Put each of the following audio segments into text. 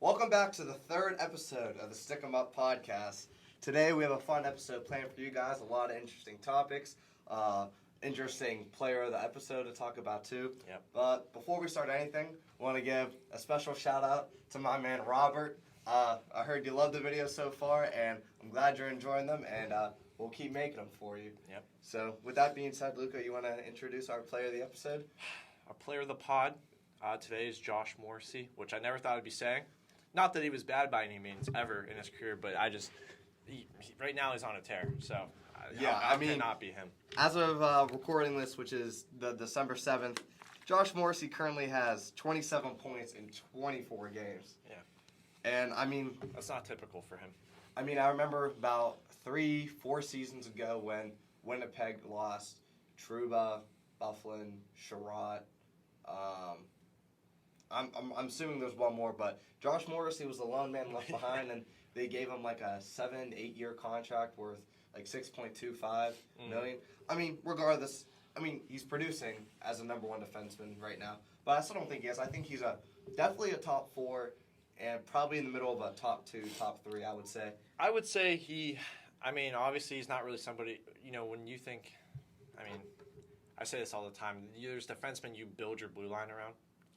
Welcome back to the third episode of the Stick 'em Up podcast. Today we have a fun episode planned for you guys. A lot of interesting topics. Interesting player of the episode to talk about too. Yep. But before we start anything, I want to give a special shout out to my man Robert. I heard you love the videos so far, and I'm glad you're enjoying them, and we'll keep making them for you. Yep. So with that being said, Luca, you want to introduce our player of the episode? Our player of the pod today is Josh Morrissey, which I never thought I'd be saying. Not that he was bad by any means ever in his career, but right now he's on a tear. So I cannot be him. As of recording this, which is the December 7th, Josh Morrissey currently has 27 points in 24 games. Yeah. And, that's not typical for him. I remember about 3-4 seasons ago when Winnipeg lost Trouba, Bufflin, Sherratt. I'm assuming there's one more, but Josh Morrissey was the lone man left behind, and they gave him like a 7-8 year contract worth like $6.25 million. Regardless, he's producing as a number one defenseman right now, but I still don't think he is. I think he's definitely a top 4 and probably in the middle of a top 2, top 3, I would say. I would say obviously he's not really somebody, when you think, I say this all the time, there's defensemen you build your blue line around.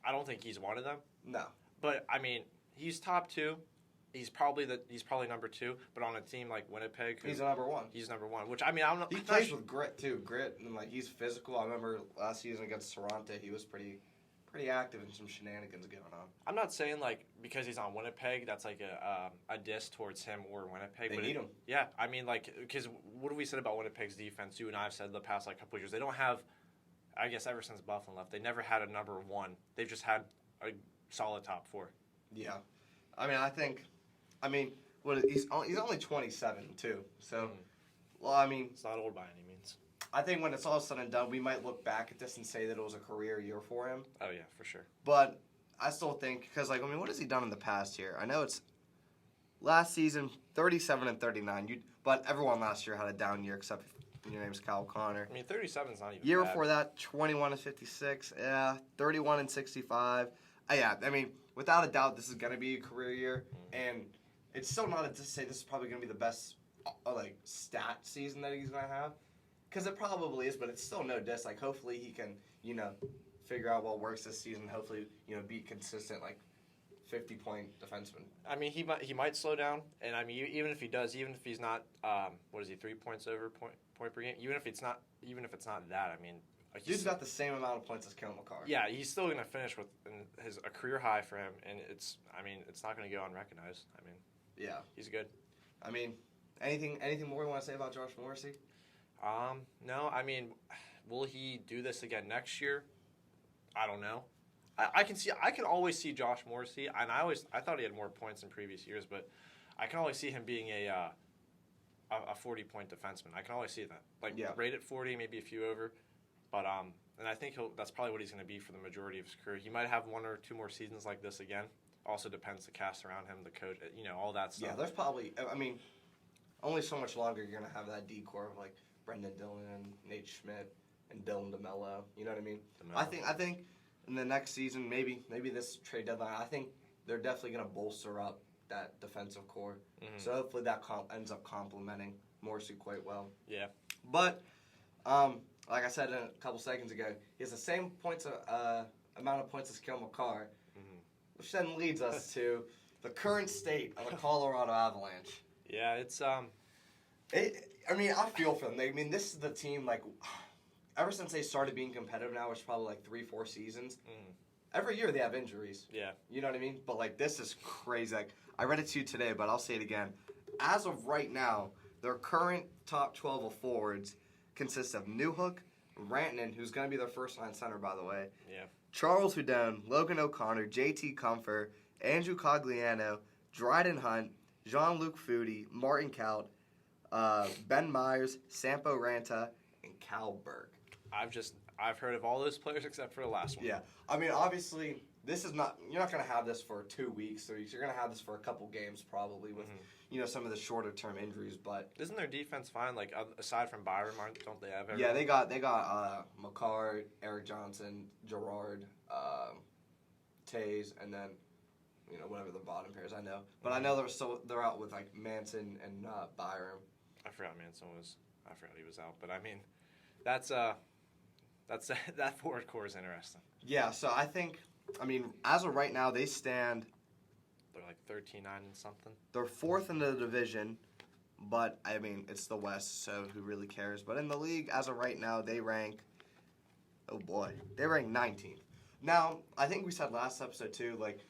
I don't think he's one of them. No. But, he's top 2. He's probably number 2, but on a team like Winnipeg, he's number 1. He's number 1, which I'm not. He plays with grit too. Grit, and he's physical. I remember last season against Toronto, he was pretty active and some shenanigans going on. I'm not saying because he's on Winnipeg, that's like a diss towards him or Winnipeg. They need him. Yeah, because what have we said about Winnipeg's defense? You and I have said the past couple of years, they don't have. I guess ever since Bufflin left, they never had a number 1. They've just had a solid top 4. Yeah, he's only 27 too. So, it's not old by any means. I think when it's all said and done, we might look back at this and say that it was a career year for him. Oh yeah, for sure. But I still think because what has he done in the past year? I know it's last season 37 and 39. But everyone last year had a down year except your name's Kyle Connor. 37 is not even year bad. Before that, 21 and 56. Yeah, 31 and 65. Without a doubt, this is gonna be a career year, and it's still not to say this is probably gonna be the best stat season that he's gonna have, because it probably is. But it's still no diss. Hopefully he can figure out what works this season. Hopefully be consistent 50-point defenseman. He might slow down, and even if he does, even if he's not 3 points over point per game, even if it's not that, he's got the same amount of points as Kale McCarr. Yeah, he's still going to finish with a career high for him, and it's not going to go unrecognized. Yeah, he's good. Anything more you want to say about Josh Morrissey? No. Will he do this again next year? I don't know. I can always see Josh Morrissey, and I thought he had more points in previous years, but I can always see him being a 40-point defenseman. I can always see that. Rate at 40, maybe a few over. But and I think that's probably what he's going to be for the majority of his career. He might have 1 or 2 more seasons like this again. Also depends the cast around him, the coach, all that stuff. Yeah, there's probably only so much longer you're going to have that decor of Brendan Dillon, Nate Schmidt, and Dylan DeMello. You know what I mean? DeMello. I think in the next season, maybe this trade deadline, I think they're definitely going to bolster up that defensive core. Mm-hmm. So hopefully that ends up complementing Morrissey quite well. Yeah. But like I said a couple seconds ago, he has the same amount of points as Kale McCarr, which then leads us to the current state of the Colorado Avalanche. Yeah, it's I feel for them. This is the team ever since they started being competitive now, which is probably 3-4 seasons. Every year they have injuries. Yeah. You know what I mean? But this is crazy. I read it to you today, but I'll say it again. As of right now, their current top 12 of forwards consists of Newhook, Rantanen, who's going to be their first-line center, by the way. Yeah. Charles Hudon, Logan O'Connor, J.T. Comfort, Andrew Cogliano, Dryden Hunt, Jean-Luc Foudy, Martin Kaut, Ben Myers, Sampo Ranta, and Cal Berg. I've heard of all those players except for the last one. Yeah. Obviously, you're not going to have this for 2 weeks, 3 weeks. You're going to have this for a couple games probably with, some of the shorter-term injuries. But isn't their defense fine? Aside from Byron, don't they have everyone? Yeah, they got McCarr, Eric Johnson, Gerard, Taze, and then whatever the bottom pairs I know. But I know they're out with like Manson and Byram. I forgot Manson was. I forgot he was out. But I mean, that's that forward core is interesting. Yeah. So I think, as of right now, they stand. They're like 13-9 and something. They're fourth in the division, but it's the West, so who really cares? But in the league, as of right now, they rank. Oh boy, they rank 19th. Now, I think we said last episode too, like,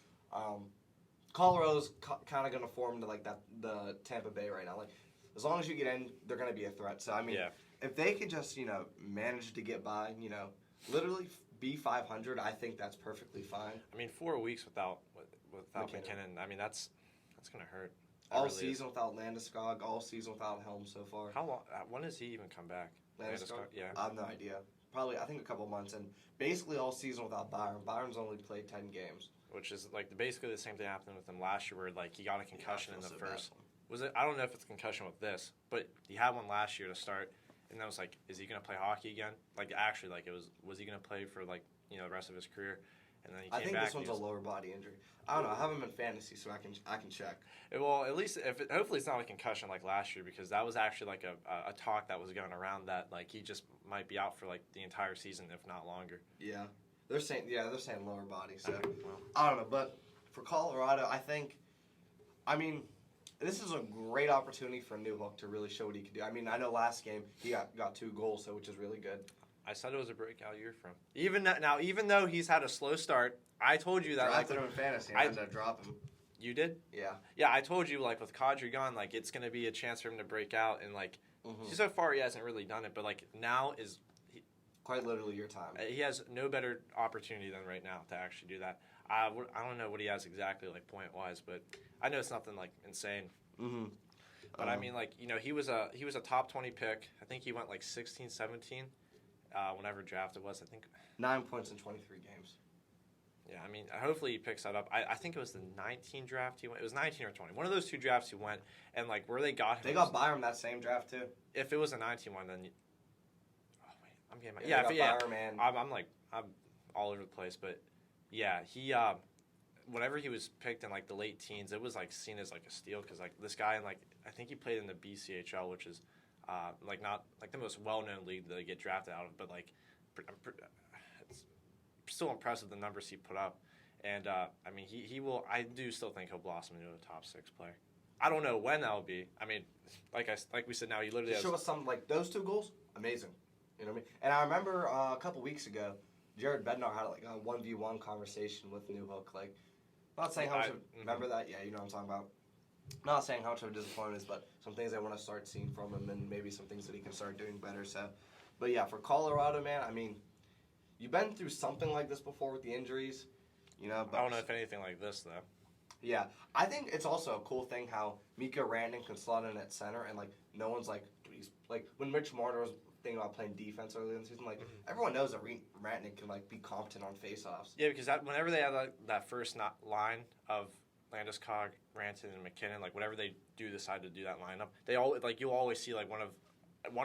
Colorado's kind of going to form into like the Tampa Bay right now. Like, as long as you get in, they're going to be a threat. So if they can just manage to get by, literally be 500, I think that's perfectly fine. 4 weeks without McKinnon. That's going to hurt. All really season without Landeskog, all season without Helm so far. How long? When does he even come back? Landeskog? Yeah. I have no idea. Probably, I think a couple months, and basically all season without Byron. Byron's only played 10 games. Which is like basically the same thing happened with him last year, where like he got a concussion in the first. Bad. Was it? I don't know if it's a concussion with this, but he had one last year to start, and I was like, is he going to play hockey again? Like actually, like was he going to play for like the rest of his career? And then he came back. I think this one's a lower body injury. I don't know. I haven't been fantasy, so I can check. Well, at least hopefully it's not a concussion like last year, because that was actually like a talk that was going around that like he just might be out for like the entire season, if not longer. Yeah, they're saying lower body. So I don't know, but for Colorado, I think, this is a great opportunity for Newhook to really show what he can do. I know last game he got 2 goals, which is really good. I said it was a breakout year for him. Even though he's had a slow start, I told you that. Drafted him in fantasy. I had to drop him. You did? Yeah. Yeah, I told you like with Kadri gone, like it's gonna be a chance for him to break out, and like so far he hasn't really done it, but like now is quite literally your time. He has no better opportunity than right now to actually do that. I don't know what he has exactly like point wise, but I know it's nothing like insane. Mm-hmm. But he was a top 20 pick. I think he went like 16, 17. Whenever drafted was, I think 9 points in 23 games. Yeah, hopefully he picks that up. I think it was the 19 draft he went. It was 19 or 20. One of those 2 drafts he went, and like where they got him. They got Byram that same draft too. If it was a 19 one, then. I'm getting my. I'm all over the place, but yeah, he whenever he was picked in like the late teens, it was like seen as like a steal, because like this guy, and like I think he played in the BCHL, which is. Like not like the most well-known league that they get drafted out of, but like it's still impressive the numbers he put up, and he will. I do still think he'll blossom into a top 6 player. I don't know when that'll be. Like we said, now he literally has. Show us something like those 2 goals, amazing. You know what I mean? And I remember a couple weeks ago, Jared Bednar had like a 1v1 conversation with Newhook. Like, not saying how much. Remember that? Yeah, you know what I'm talking about. Not saying how much of a disappointment is, but some things I want to start seeing from him, and maybe some things that he can start doing better. So, but yeah, for Colorado, man, you've been through something like this before with the injuries, But I don't know if anything like this though. Yeah, I think it's also a cool thing how Mika Rantanen can slot in at center, and like no one's like, like when Mitch Marner was thinking about playing defense earlier in the season, like everyone knows that Rantanen can like be competent on faceoffs. Yeah, because whenever they have that first line of Landeskog, Rantanen, and McKinnon, like whenever they do decide to do that lineup, they all like you'll always see like one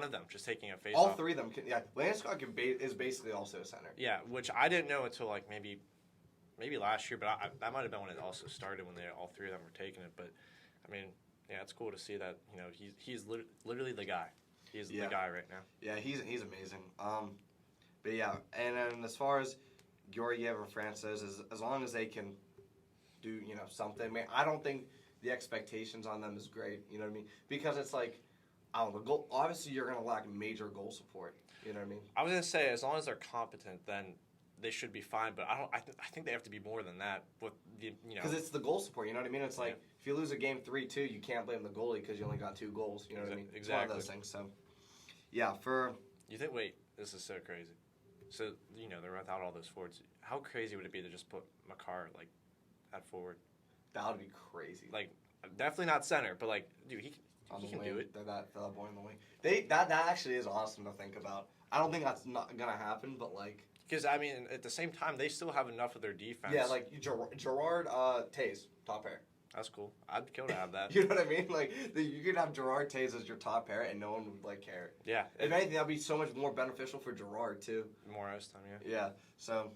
of them just taking a face all off. 3 of them can. Yeah, Landeskog is basically also a center. Yeah, which I didn't know until like maybe last year, but that might have been when it also started, when all 3 of them were taking it. But yeah, it's cool to see that he's literally the guy. He's the guy right now. Yeah, he's amazing. But yeah, and then as far as Georgiev or Francis, as long as they can do something. I don't think the expectations on them is great. You know what I mean? Because it's like, I don't know. Obviously, you're gonna lack major goal support. You know what I mean? I was gonna say, as long as they're competent, then they should be fine. But I think they have to be more than that. With because it's the goal support. You know what I mean? It's like if you lose a game 3-2, you can't blame the goalie because you only got 2 goals. You know what I mean? Exactly. It's one of those things. So yeah, you think? Wait, this is so crazy. So they're without all those forwards. How crazy would it be to just put Makar like at forward? That would be crazy. Like, definitely not center, but like, dude, he can do it. That boy in the wing. That actually is awesome to think about. I don't think that's not gonna happen, but like, because at the same time, they still have enough of their defense. Yeah, like Gerard Taze, top pair. That's cool. I'd kill to have that. You know what I mean? Like, you could have Gerard Taze as your top pair, and no one would like care. Yeah. If anything, that'd be so much more beneficial for Gerard too. More ice time, yeah. Yeah. So,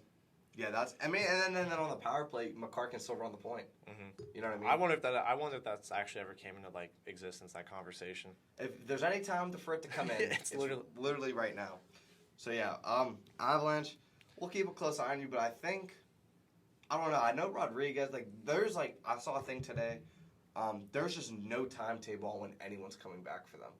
Yeah, that's. I mean, and then on the power play, McCarr can still run the point. Mm-hmm. You know what I mean? I wonder if that's actually ever came into like existence, that conversation. If there's any time for it to come in, it's literally right now. So yeah, Avalanche. We'll keep a close eye on you, but I think I don't know. I know Rodriguez. Like, there's like I saw a thing today. There's just no timetable on when anyone's coming back for them.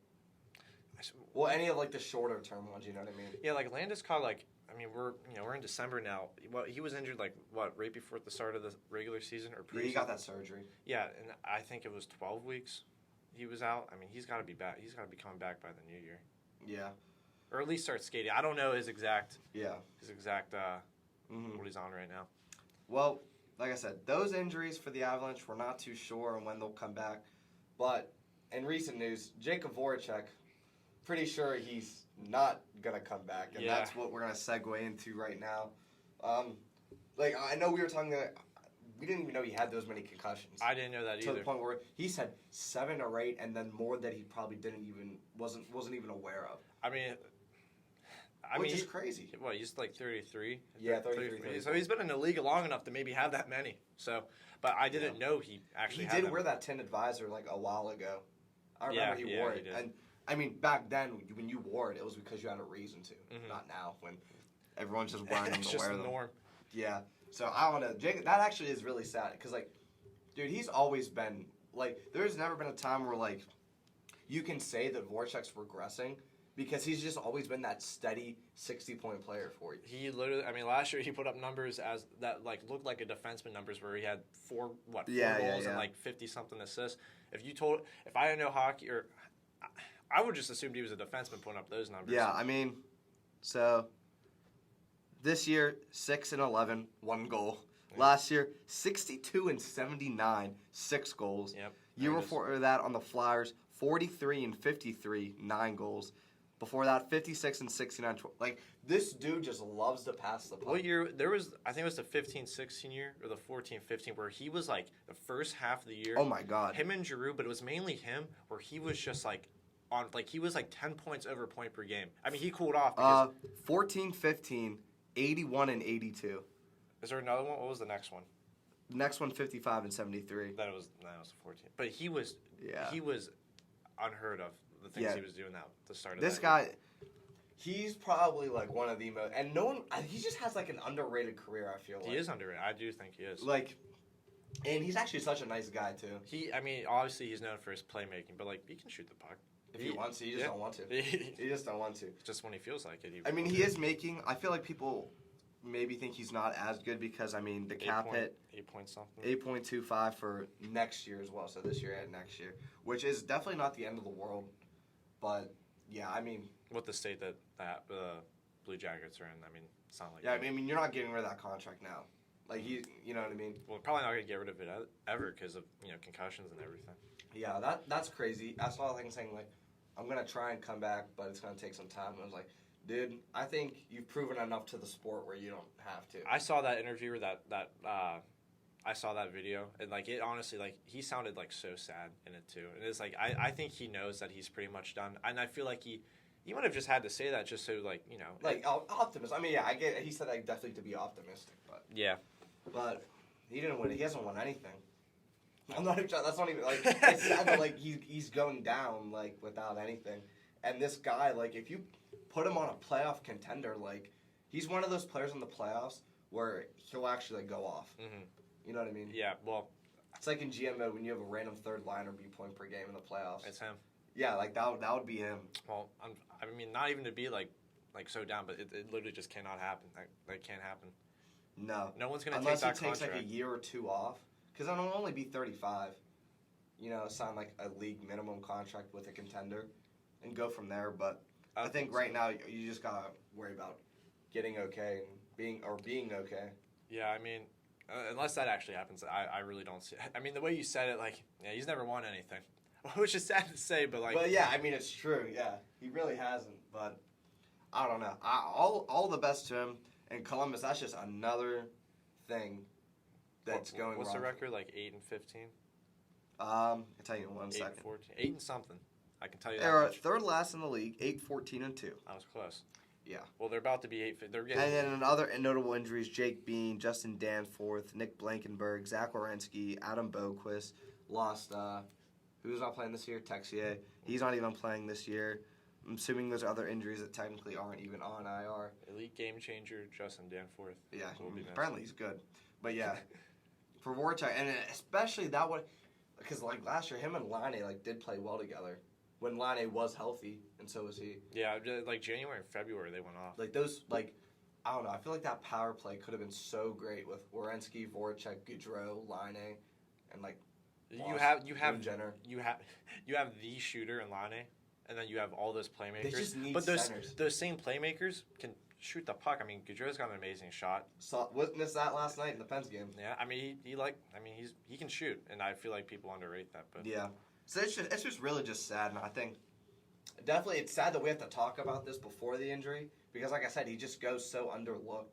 Well, any of like the shorter term ones, you know what I mean? Yeah, like Landeskog, like I mean we're in December now. Well, he was injured like right before the start of the regular season or pre. Yeah, he got that surgery. Yeah, and I think it was 12 weeks he was out. I mean, he's got to be back. He's got to be coming back by the new year. Yeah. Or at least start skating. I don't know his exact. Yeah. What he's on right now. Well, like I said, those injuries for the Avalanche, we're not too sure on when they'll come back. But in recent news, Jacob Voracek, pretty sure he's not gonna come back, and that's what we're gonna segue into right now. Like I know we were talking that we didn't even know he had those many concussions. I didn't know that either. To the point where he said 7 or 8, and then more that he probably wasn't even aware of. Which is crazy. What, he's like 33? Yeah, 33. So he's been in the league long enough to maybe have that many. So, but I didn't know he actually had He did them. wear that tinted visor like a while ago. I remember he wore it. And I mean, back then when you wore it, it was because you had a reason to. Mm-hmm. Not now when everyone's just wearing them to wear them. It's just the norm. Yeah. So I don't know. Jacob, that actually is really sad because like, dude, he's always been like. There's never been a time where like, you can say that Voracek's regressing. Because he's just always been that steady 60-point player for you. He literally, I mean, last year he put up numbers as that like looked like a defenseman numbers where he had four goals and like 50-something assists. If I didn't know hockey, or I would just assumed he was a defenseman putting up those numbers. Yeah, I mean, so this year 6-11, 1 goal. Yeah. Last year 62-79, 6 goals. Yep. Year before that on the Flyers 43-53, 9 goals. Before that, 56-69. Like, this dude just loves to pass the puck. What year? There was, I think it was the 15-16 year or the 14-15 where he was like the first half of the year. Oh my God. Him and Giroux, but it was mainly him where he was just like he was like 10 points over point per game. I mean, he cooled off. 14-15, 81-82. Is there another one? What was the next one? The next one, 55-73. That was 14. But he was unheard of. The things he was doing at the start of this guy, he's probably like one of the most, and no one, he just has like an underrated career, I feel like. He is underrated. I do think he is. Like, and he's actually such a nice guy, too. I mean, obviously he's known for his playmaking, but like, he can shoot the puck. If he wants to, he just don't want to. He just don't want to. Just when he feels like it. I mean, he is making, I feel like people maybe think he's not as good because, I mean, the cap hit. 8 point something. 8.25 for next year as well, so this year and next year, which is definitely not the end of the world. But, yeah, I mean... With the state that Blue Jackets are in, I mean, it's not like... Yeah, I mean, you're not getting rid of that contract now. Like, you know what I mean? Well, probably not going to get rid of it ever because of, concussions and everything. Yeah, that's crazy. I saw a thing saying, like, I'm going to try and come back, but it's going to take some time. And I was like, dude, I think you've proven enough to the sport where you don't have to. I saw that interview or I saw that video, and, like, it honestly, like, he sounded, like, so sad in it, too. And it's, like, I think he knows that he's pretty much done. And I feel like he might have just had to say that just so, like, Like, optimist. I mean, yeah, I get it. He said, like, definitely to be optimistic, but... Yeah. But he didn't win it. He hasn't won anything. I'm not even that's not even, like, it's sad that, like, he's going down, like, without anything. And this guy, like, if you put him on a playoff contender, like, he's one of those players in the playoffs where he'll actually, like, go off. Mm-hmm. You know what I mean? Yeah, well... It's like in GMO when you have a random third liner be point per game in the playoffs. It's him. Yeah, like, that would be him. Well, I mean, not even to be, like so down, but it literally just cannot happen. That can't happen. No. No one's going to take that contract. Unless he takes, like, a year or two off. Because it'll only be 35. Sign, like, a league minimum contract with a contender and go from there. But I think right now you just got to worry about getting okay and being okay. Yeah, I mean... unless that actually happens, I really don't see it. I mean, the way you said it, like, yeah, he's never won anything. Which is sad to say, but, like... Well, yeah, I mean, it's true, yeah. He really hasn't, but I don't know. All the best to him. And Columbus, that's just another thing that's going wrong. What's the record, like 8-15? I'll tell you in 1 second. 8 and something. I can tell you that They're much. third last in the league, 8-14-2. I was close. Yeah. Well, they're about to be 8. They're getting. And then other notable injuries: Jake Bean, Justin Danforth, Nick Blankenberg, Zach Werenski, Adam Boquist. Lost. Who's not playing this year? Texier. He's not even playing this year. I'm assuming there's other injuries that technically aren't even on IR. Elite game changer Justin Danforth. Yeah, apparently he's good. But yeah, for Voracek, and especially that one, because like last year, him and Line like did play well together when Line was healthy, and so was he. Yeah, like January and February they went off. Like those, like I don't know. I feel like that power play could have been so great with Werenski, Voracek, Gaudreau, Line, and like you have Jenner. You have the shooter in Line, and then you have all those playmakers. They just need but centers. Those same playmakers can shoot the puck. I mean, Gaudreau's got an amazing shot. Witnessed that last night in the Pens game. Yeah, I mean he can shoot, and I feel like people underrate that. But yeah, so it's just really just sad, and I think definitely it's sad that we have to talk about this before the injury because, like I said, he just goes so underlooked,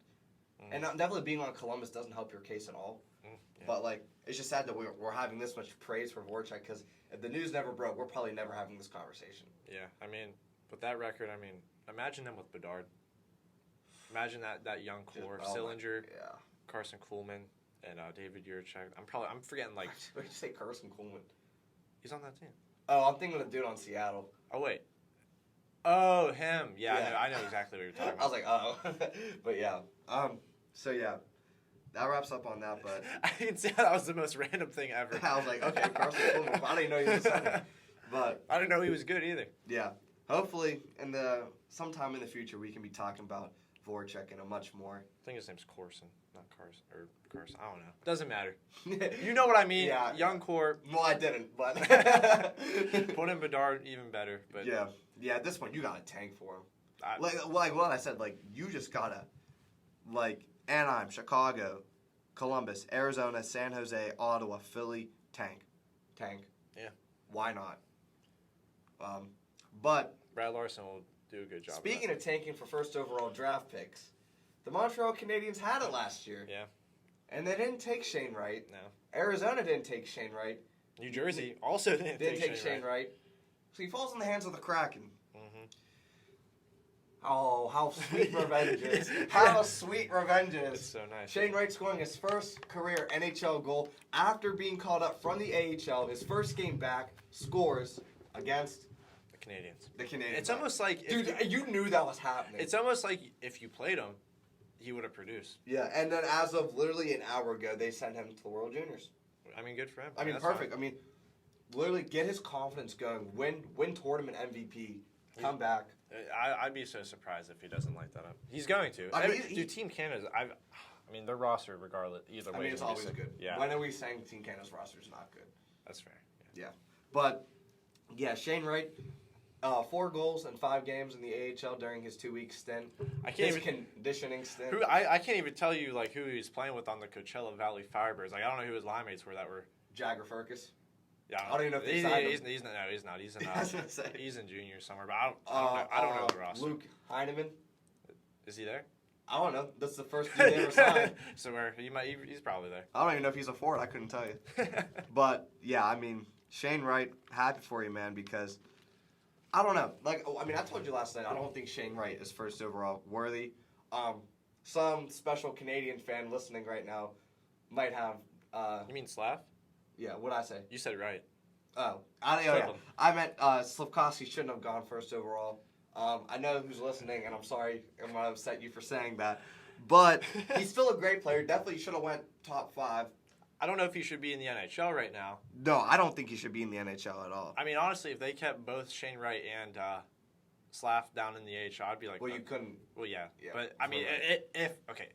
and definitely being on Columbus doesn't help your case at all. Yeah. But like it's just sad that we're having this much praise for Voracek because if the news never broke, we're probably never having this conversation. Yeah, I mean, with that record, I mean, imagine them with Bedard. Imagine that young core: Sillinger, Carson Kuhlman, and David Yurchek. I'm forgetting like. Why did you say Carson Kuhlman? He's on that team. Oh, I'm thinking of the dude on Seattle. Oh wait. Oh, him. Yeah. I know exactly what you're talking about. I was like, oh, but yeah. So yeah, that wraps up on that. But I didn't say that was the most random thing ever. I was like, okay, Carson Kuhlman. I didn't know he was a center. But I didn't know he was good either. Yeah. Hopefully, sometime in the future, we can be talking about Voracek in a much more. I think his name's Corson, not Carson, or Carson. I don't know. Doesn't matter. You know what I mean? Yeah. Young core. Well, I didn't, but put in Bedard even better. But yeah. At this point, you gotta tank for him. Like what I said, like you just gotta, like Anaheim, Chicago, Columbus, Arizona, San Jose, Ottawa, Philly, tank. Yeah. Why not? But Brad Larson will do a good job. Speaking of tanking for first overall draft picks, the Montreal Canadiens had it last year. Yeah. And they didn't take Shane Wright. No. Arizona didn't take Shane Wright. New Jersey also didn't take Shane Wright. So he falls in the hands of the Kraken. Mm-hmm. Oh, how sweet revenge is. How sweet revenge is. It's so nice. Shane Wright scoring his first career NHL goal after being called up from the AHL. His first game back, scores against the Canadiens. It's almost like... Dude, you knew that was happening. It's almost like if you played him, he would have produced. Yeah, and then as of literally an hour ago, they sent him to the World Juniors. I mean, good for him. I mean, perfect. Fine. I mean, literally get his confidence going. Win tournament MVP. Come back. I'd be so surprised if he doesn't light that up. He's going to. Dude, Team Canada's... I mean, their roster, regardless, either way... I mean, it's always good. Yeah. When are we saying Team Canada's roster is not good? That's fair. Yeah. But, yeah, Shane Wright... 4 goals in 5 games in the AHL during his 2-week stint. Conditioning stint. I can't even tell you like who he was playing with on the Coachella Valley Firebirds. Like I don't know who his line mates were that were. Jagger Furcus. Yeah, I don't even know if they signed him. He's not. He's in junior somewhere. But I don't know the roster. Luke Heineman. Is he there? I don't know. That's the first dude they ever signed. Somewhere he's probably there. I don't even know if he's a forward. I couldn't tell you. But yeah, I mean Shane Wright, happy for you, man, because. I don't know. Like, I mean, I told you last night, I don't think Shane Wright is first overall worthy. Some special Canadian fan listening right now might have... you mean Slav? Yeah, what'd I say? You said right. Oh. I meant Slavkovsky shouldn't have gone first overall. I know who's listening, and I'm sorry I'm going to upset you for saying that. But he's still a great player. Definitely should have went top 5. I don't know if he should be in the NHL right now. No, I don't think he should be in the NHL at all. I mean, honestly, if they kept both Shane Wright and Slav down in the AHL, I'd be like... Well, you couldn't... Well, yeah. But, I mean, if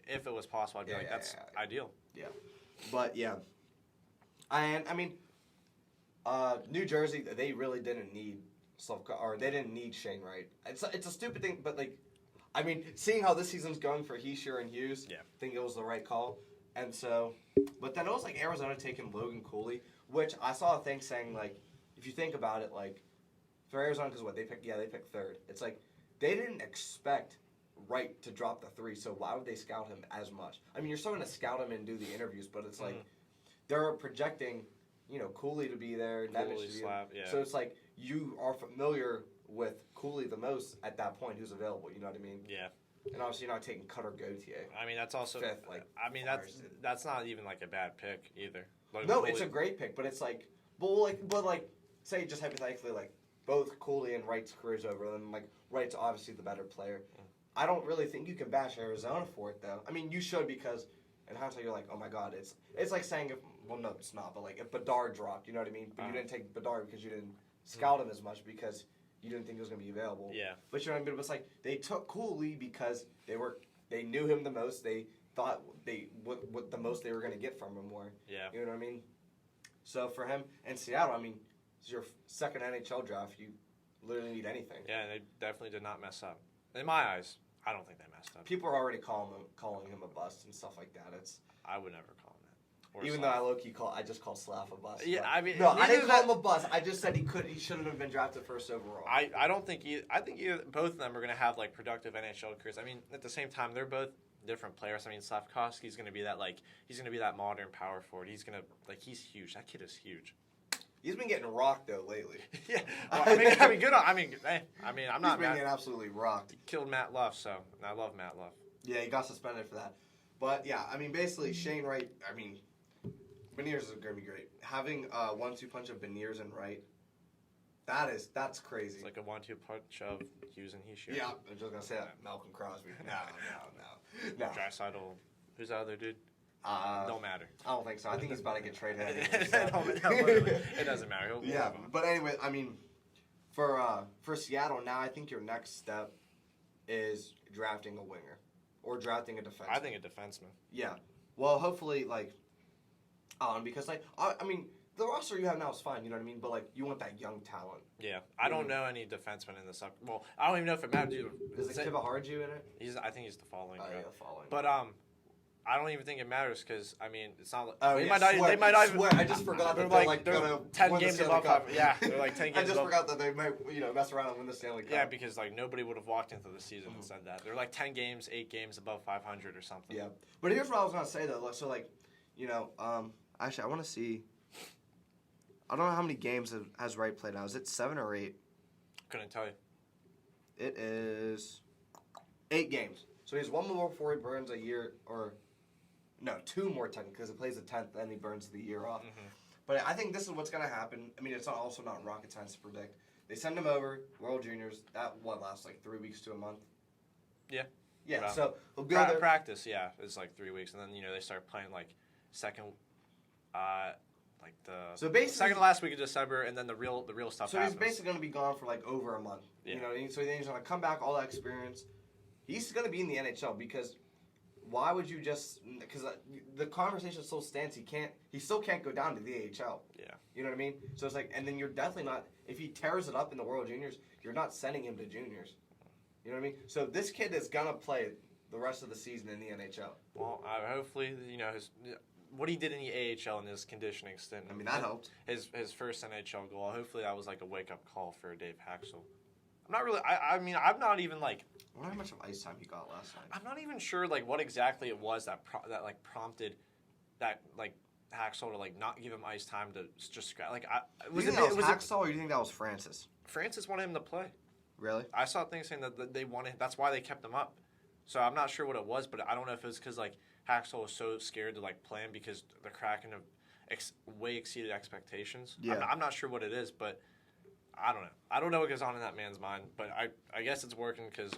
it was possible, I'd be that's ideal. Yeah. But, yeah. And, I mean, New Jersey, they really didn't need they didn't need Shane Wright. It's a stupid thing, but, like, I mean, seeing how this season's going for Heischer and Hughes, I think it was the right call. And so... But then it was like Arizona taking Logan Cooley, which I saw a thing saying, like, if you think about it, like, for Arizona, because they picked 3rd. It's like, they didn't expect Wright to drop the 3, so why would they scout him as much? I mean, you're still going to scout him and do the interviews, but it's like, they're projecting, Cooley to be there, Nemec to be there. Yeah. So it's like, you are familiar with Cooley the most at that point who's available. You know what I mean? Yeah. And obviously you're not taking Cutter Gauthier. I mean, that's also Fifth, like, I mean, that's not even like a bad pick either. Like, No, it's a great pick, but it's like, but say just hypothetically, like both Cooley and Wright's careers over, and like Wright's obviously the better player. I don't really think you can bash Arizona for it though. I mean, you should because in hindsight you're like, oh my god, it's like saying no, it's not, but like if Bedard dropped, you know what I mean? But you didn't take Bedard because you didn't scout him as much because you didn't think he was going to be available. Yeah. But you know what I mean? It was like they took Cooley because they knew him the most. They thought what the most they were going to get from him were. Yeah. You know what I mean? So for him and Seattle, I mean, it's your second NHL draft. You literally need anything. Yeah, they definitely did not mess up. In my eyes, I don't think they messed up. People are already calling him a bust and stuff like that. I would never call him that. Or even Slav. though I low-key I just call Slav a bust. Yeah, I mean, no, I didn't call him a bust. I just said he shouldn't have been drafted first overall. I don't think I think both of them are going to have like productive NHL careers. I mean, at the same time, they're both different players. I mean, Slavkovsky's going to be that modern power forward. He's going to he's huge. That kid is huge. He's been getting rocked though lately. Yeah, well, I mean, good. I'm not. He's been getting absolutely rocked. He killed Matt Luff, so I love Matt Luff. Yeah, he got suspended for that. But yeah, I mean, basically Shane Wright. I mean, Beniers is going to be great. Having a 1-2 punch of Beniers and Wright, that's crazy. It's like a 1-2 punch of Hughes and Hischier. Yeah, I'm just gonna say that. Malcolm Crosby. No. Draisaitl. Who's the other dude? Don't matter. I don't think so. I think he's about to get traded. It doesn't matter. Yeah, but anyway, I mean, for Seattle now, I think your next step is drafting a winger or drafting a defenseman. I think a defenseman. Yeah. Well, hopefully, because I mean, the roster you have now is fine. You know what I mean? But you want that young talent. Yeah, I don't know any defensemen in the sub. Well, I don't even know if it matters. Is Kiva Harju in it? I think he's the following. Oh, yeah, the following. But I don't even think it matters because I mean it's not. They might not even. I just forgot that they're 10 games above. Yeah, they're like 10 games. I just forgot that they might mess around and win the Stanley Cup. Yeah, because nobody would have walked into the season and said that. They're like 10 games, 8 games above 500 or something. Yeah, but here's what I was gonna say though. So actually I want to see. I don't know how many games has Wright played now. Is it 7 or 8? Couldn't tell you. It is 8 games. So he has one more before he burns a year, or no, 2 more technically because he plays the 10th and he burns the year off. Mm-hmm. But I think this is what's going to happen. I mean, it's also not rocket science to predict. They send him over, World Juniors. That lasts 3 weeks to a month. Yeah. Yeah. So he'll be able to practice. Yeah, it's 3 weeks, and then they start playing second. So basically, second to last week of December, and then the real stuff. So happens. he's basically going to be gone for over a month. Yeah. You know what I mean? So then he's going to come back, all that experience. He's going to be in the NHL because why would you just? Because the conversation still stands. He still can't go down to the AHL. Yeah. You know what I mean? So it's and then you're definitely not. If he tears it up in the World Juniors, you're not sending him to juniors. You know what I mean? So this kid is going to play the rest of the season in the NHL. Well, hopefully, what he did in the AHL in his conditioning stint. I mean, that helped. His first NHL goal. Hopefully, that was a wake up call for Dave Haxel. I'm not really. I mean, I'm not even I wonder how much of ice time he got last night. I'm not even sure what exactly it was that prompted that Haxel to not give him ice time to just scratch. Do you think that was Haxel, or do you think that was Francis? Francis wanted him to play. Really? I saw things saying that they wanted. That's why they kept him up. So I'm not sure what it was, but I don't know if it was because Haxel was so scared to play him because the Kraken have way exceeded expectations. Yeah. I'm not sure what it is, but I don't know. I don't know what goes on in that man's mind, but I guess it's working because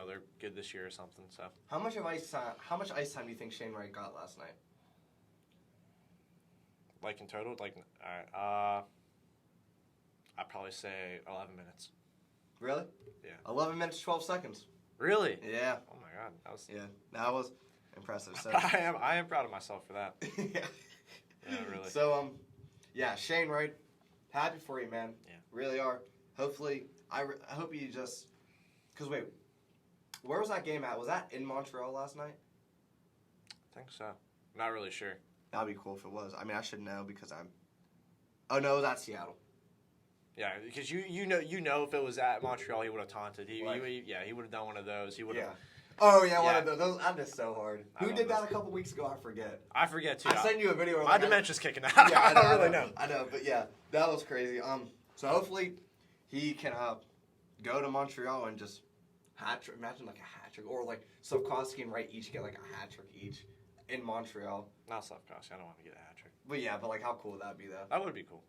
they're good this year or something. So how much ice time do you think Shane Wright got last night? In total, all right. I'd probably say 11 minutes. Really? Yeah. 11 minutes 12 seconds. Really? Yeah. Oh my God, that was impressive. So I am proud of myself for that. Yeah. Yeah, really. So Shane Wright, happy for you, man. Yeah. Really are. Hopefully, I hope you just. Because wait, where was that game at? Was that in Montreal last night? I think so. Not really sure. That'd be cool if it was. I mean, I should know because I'm. Oh no, that's Seattle. Yeah, because you know if it was at Montreal, he would have taunted. He would have done one of those. He would have. Yeah. Oh yeah, one of those. I'm just so hard. Who did that a couple weeks ago? I forget. I forget too. I sent you a video. My dementia's kicking out. Yeah, I don't really know. I know, but yeah, that was crazy. So hopefully he can go to Montreal and just hat trick. Imagine like a hat trick, or like Slavkovsky and Wright each get like a hat trick each in Montreal. Not Slavkovsky. I don't want to get a hat trick. But yeah, but like how cool would that be though? That would be cool.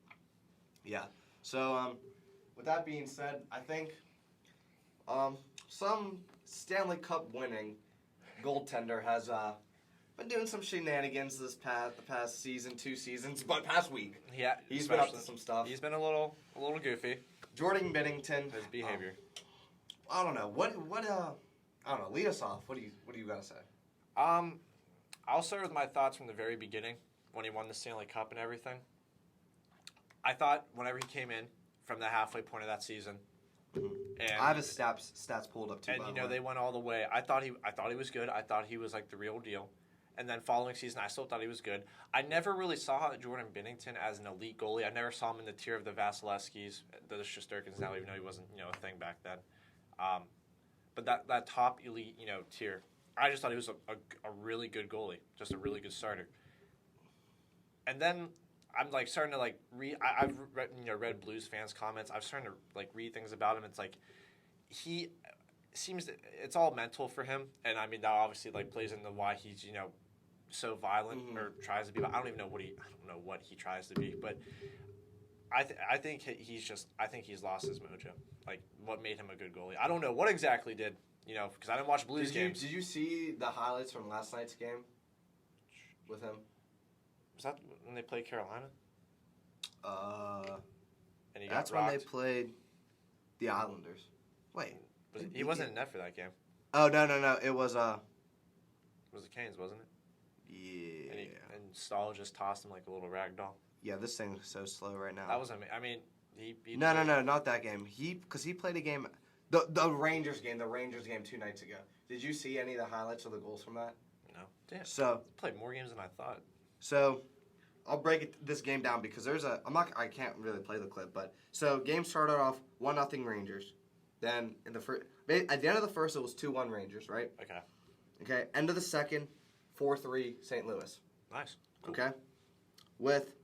Yeah. So with that being said, I think some Stanley Cup winning goaltender has been doing some shenanigans the past season, 2 seasons, but past week. Yeah, he's been up to some stuff. He's been a little goofy. Jordan Binnington. His behavior. I don't know. What I don't know. Lead us off. What do you gotta say? I'll start with my thoughts from the very beginning when he won the Stanley Cup and everything. I thought whenever he came in from the halfway point of that season, and I have his stats pulled up too. And they went all the way. I thought he was good. I thought he was like the real deal. And then following season, I still thought he was good. I never really saw Jordan Binnington as an elite goalie. I never saw him in the tier of the Vasilevskys, the Shesterkins now, even though he wasn't a thing back then. But that top elite tier, I just thought he was a really good goalie, just a really good starter. And then I'm like starting to like read. I've read Blues fans' comments. I'm starting to like read things about him. It's like he seems it's all mental for him, and I mean that obviously like plays into why he's so violent or tries to be. I don't even know what he tries to be, but I think he's lost his mojo. Like what made him a good goalie. I don't know what exactly did because I didn't watch Blues games. Did you see the highlights from last night's game with him? Was that when they played Carolina? And that's when they played the Islanders. Wait. He wasn't in net for that game. Oh, no. It was... It was the Canes, wasn't it? Yeah. And Stahl just tossed him like a little rag doll. Yeah, this thing is so slow right now. That was I mean, he No, not that game. Because he played a game... The Rangers game. The Rangers game 2 nights ago. Did you see any of the highlights of the goals from that? No. Damn. So... He played more games than I thought. So... I'll break this game down because I can't really play the clip, but so game started off 1-0 Rangers. Then at the end of the first it was 2-1 Rangers, right? Okay. End of the second, 4-3 St. Louis. Nice. Cool. Okay. With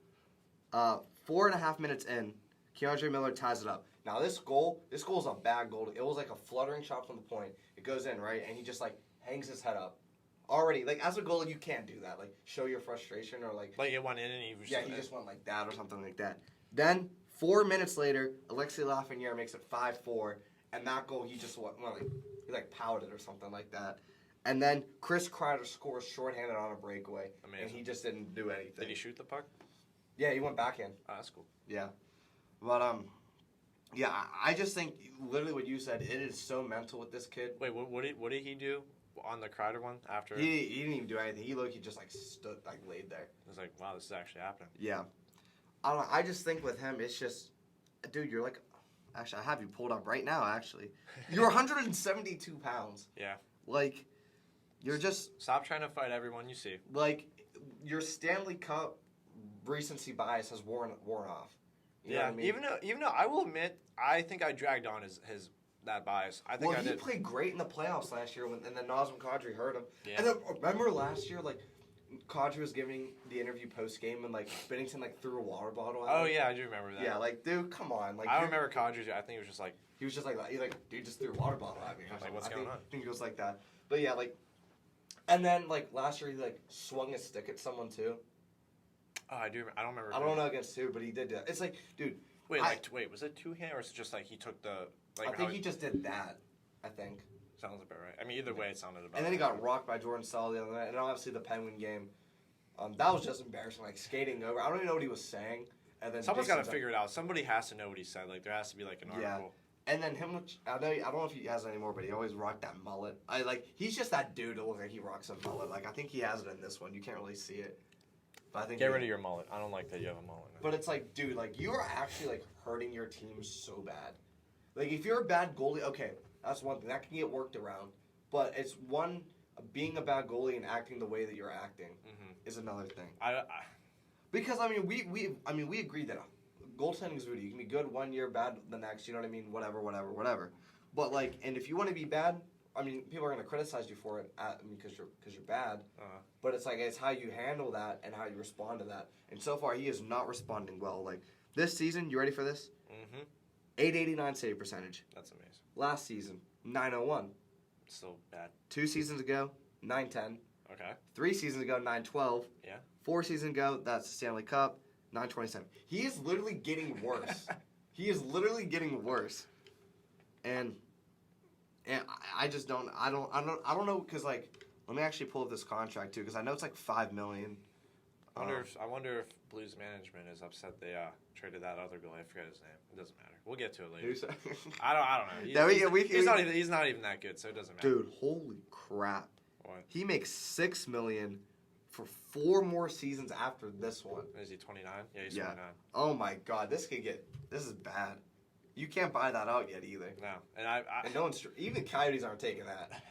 4.5 minutes in, Keandre Miller ties it up. Now this goal is a bad goal. It was like a fluttering shot from the point. It goes in, right? And he just like hangs his head up. Already, like, as a goalie, you can't do that. Like, show your frustration or, like... Like, it went in and he was... Yeah, he just went like that or something like that. Then, 4 minutes later, Alexei Lafreniere makes it 5-4, and that goal, he just went, he pouted or something like that. And then, Chris Kreider scores shorthanded on a breakaway. Amazing. And he just didn't do anything. Did he shoot the puck? Yeah, he went backhand. Oh, that's cool. Yeah. But, yeah, I just think, literally what you said, it is so mental with this kid. Wait, what did he do? On the Kreider one after he didn't even do anything. He just like stood like laid there. It was like, wow, this is actually happening. Yeah, I don't know. I just think with him, it's just, dude, you're like, actually, I have you pulled up right now. Actually, you're 172 pounds. Yeah, like, you're just stop trying to fight everyone you see. Like, your Stanley Cup recency bias has worn off. You know what I mean? Even though I will admit, I think I dragged on his that bias. I think he played great in the playoffs last year, and then Nazem Kadri hurt him. Yeah. And then remember last year, like Kadri was giving the interview post game, and like Binnington like threw a water bottle at him. Oh yeah, I do remember that. Yeah, like dude, come on. Like I don't remember Kadri. I think it was just like he was just like dude just threw a water bottle at me. I was like, what's going on? I think it was like that. But yeah, like, and then like last year he like swung his stick at someone too. Oh, I do. I don't remember. I don't know against who, but he did that. It's like, dude. Wait, was it two hand or is it just like he took the? Like, I think he just did that. I think. Sounds about right. I mean, either way, it sounded about. And then he right. got rocked by Jordan Stahl the other night, and obviously the Penguin game. That was just embarrassing. Like skating over. I don't even know what he was saying. And then someone's got to figure it out. Somebody has to know what he said. Like there has to be like an article. Yeah. And then him, I don't know if he has it anymore, but he always rocked that mullet. He's just that dude to look like he rocks a mullet. Like I think he has it in this one. You can't really see it. But I think get rid of your mullet. I don't like that you have a mullet. But it's like, dude, like you are actually like hurting your team so bad. Like if you're a bad goalie, okay, that's one thing that can get worked around. But it's one being a bad goalie and acting the way that you're acting is another thing. Because I mean we agree that goaltending is voodoo. You can be good one year, bad the next. You know what I mean? Whatever. But like, and if you want to be bad, I mean, people are going to criticize you for it because you're bad. But it's like it's how you handle that and how you respond to that. And so far, he is not responding well. Like this season, you ready for this? .889 save percentage. That's amazing. Last season, .901. Still bad. 2 seasons ago, .910. Okay. 3 seasons ago, .912. Yeah. 4 seasons ago, that's the Stanley Cup, .927. He is literally getting worse. He is literally getting worse. And I just don't know, because like, let me actually pull up this contract too, because I know it's like $5 million. I wonder if Blues management is upset they traded that other goalie. I forget his name. It doesn't matter. We'll get to it later. I don't know. He's not even that good, so it doesn't matter. Dude, holy crap! What? He makes $6 million for 4 more seasons after this one. Is he 29? Yeah, he's 29. Oh my God, this is bad. You can't buy that out yet either. No, and no one's even Coyotes aren't taking that.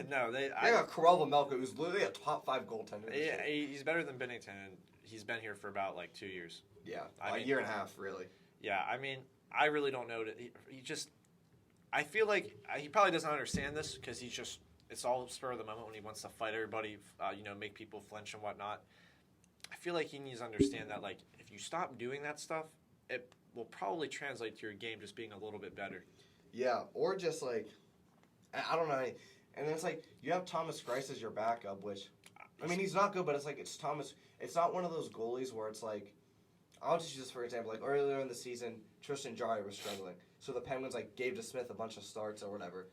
No, they got Karel Melka, who's literally a top 5 goaltender. Yeah, he's better than Binnington, and he's been here for about like 2 years. Yeah, a year and a half, really. Yeah, I mean, I really don't know. He just, I feel like he probably doesn't understand this because he's just, it's all spur of the moment when he wants to fight everybody, make people flinch and whatnot. I feel like he needs to understand that, like, if you stop doing that stuff, it will probably translate to your game just being a little bit better. Yeah, or just like, I don't know. And then it's like, you have Thomas Greiss as your backup, which, I mean, he's not good, but it's like, it's Thomas. It's not one of those goalies where it's like, I'll just use this for example. Like, earlier in the season, Tristan Jarry was struggling. So the Penguins, like, gave DeSmith a bunch of starts or whatever.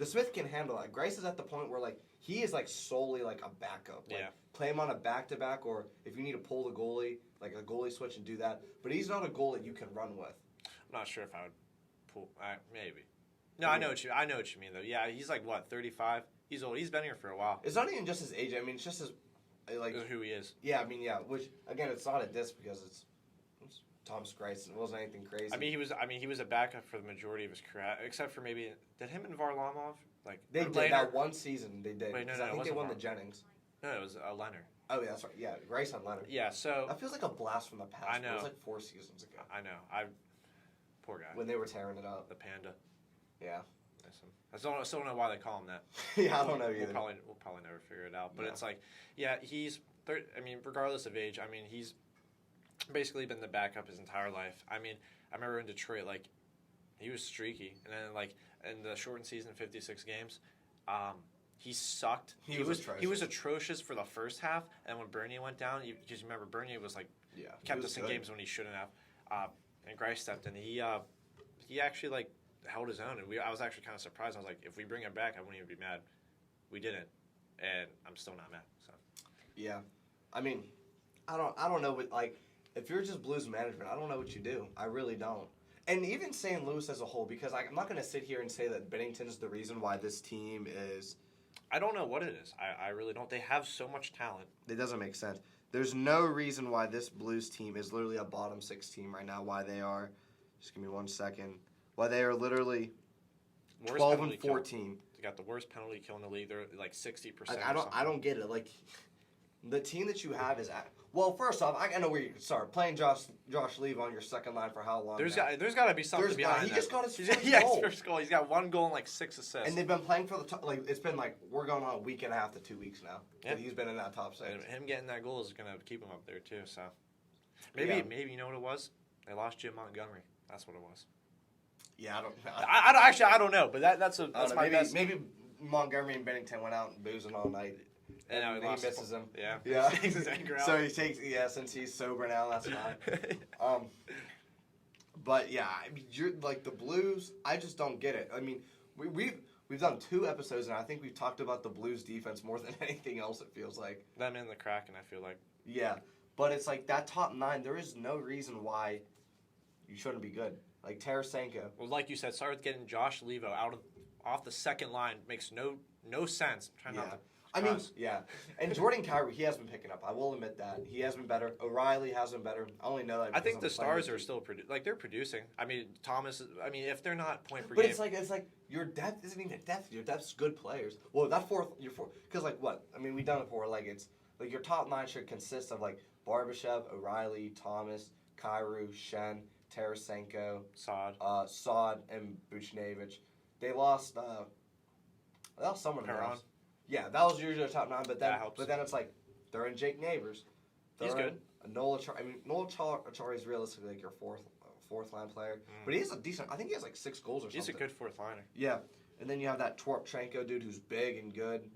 DeSmith can handle that. Greiss is at the point where, like, he is, like, solely, like, a backup. Like, play him on a back-to-back, or if you need to pull the goalie, like, a goalie switch and do that. But he's not a goalie you can run with. I'm not sure if I would pull. Maybe. No, I know what you mean, though. Yeah, he's, like, what, 35? He's old. He's been here for a while. It's not even just his age. I mean, it's just his, like... It's who he is. Yeah, I mean, yeah. Which, again, it's not a diss because it's Thomas Greiss. It wasn't anything crazy. I mean, he was a backup for the majority of his career, except for maybe did him and Varlamov they did that one season. They did. Wait, no, I think they won the Jennings. No, it was Leonard. Oh yeah, that's right. Yeah, Greiss on Leonard. Yeah, so that feels like a blast from the past. I know. It was like 4 seasons ago. I know. Poor guy. When they were tearing it up. The Panda. Yeah. I still don't know why they call him that. Yeah, I don't know either. We'll probably never figure it out. But it's like, yeah, he's. I mean, regardless of age, I mean, he's basically been the backup his entire life. I mean, I remember in Detroit, like, he was streaky, and then like in the shortened season, 56 games, he sucked. He was atrocious for the first half, and when Bernier went down, because you remember Bernier was like, kept us in games when he shouldn't have, and Greiss stepped in. He actually like held his own, and I was actually kind of surprised. I was like, if we bring him back, I wouldn't even be mad. We didn't, and I'm still not mad. So. Yeah, I mean, I don't know what, like, if you're just Blues management, I don't know what you do. I really don't. And even St. Louis as a whole, because I'm not going to sit here and say that Binnington's the reason why this team is... I don't know what it is. I really don't. They have so much talent. It doesn't make sense. There's no reason why this Blues team is literally a bottom 6 team right now, why they are... Just give me 1 second. Why they are literally 12 and 14. They got the worst penalty kill in the league. They're like 60%. I don't get it. Like, the team that you have is at... Well, first off, I know where you can start. Playing Josh Leave on your second line for how long? There's got to be something behind that. He just got his first goal. He's got 1 goal and like 6 assists. And they've been playing for the top. Like, it's been like we're going on a week and a half to 2 weeks now. Yeah. He's been in that top 6. And him getting that goal is going to keep him up there too. So maybe you know what it was? They lost Jim Montgomery. That's what it was. Yeah, I don't. I don't know, but that's my best. Maybe Montgomery and Binnington went out and boozing all night. And he misses him. Yeah. He takes his anger out. So he takes, since he's sober now, that's fine. But yeah, you're like the Blues. I just don't get it. I mean, we've done 2 episodes, and I think we've talked about the Blues defense more than anything else. It feels like them in the Kraken. I feel like. Yeah, but it's like that top 9. There is no reason why you shouldn't be good. Like Tarasenko. Well, like you said, started getting Josh Levo off the second line makes no sense. I'm trying not to. I mean, yeah. And Jordan Kyrou, he has been picking up. I will admit that. He has been better. O'Reilly has been better. I only know that I think the Stars are still they're producing. I mean, Thomas, if they're not point per game. But it's like your depth isn't even depth. Your depth's good players. Well, that your fourth, because like what? I mean, we've done it before. Like it's like your top 9 should consist of like Barbashev, O'Reilly, Thomas, Kyrou, Shen, Tarasenko, Saad, and Buchnevich. They lost someone else. Yeah, that was usually the top 9, but then it's like they're in Jake Neighbors. He's good. Noel Acciari is realistically like your fourth line player. But he is a decent. I think he has like 6 goals or something. He's a good fourth liner. Yeah, and then you have that Torpchenko dude who's big and good.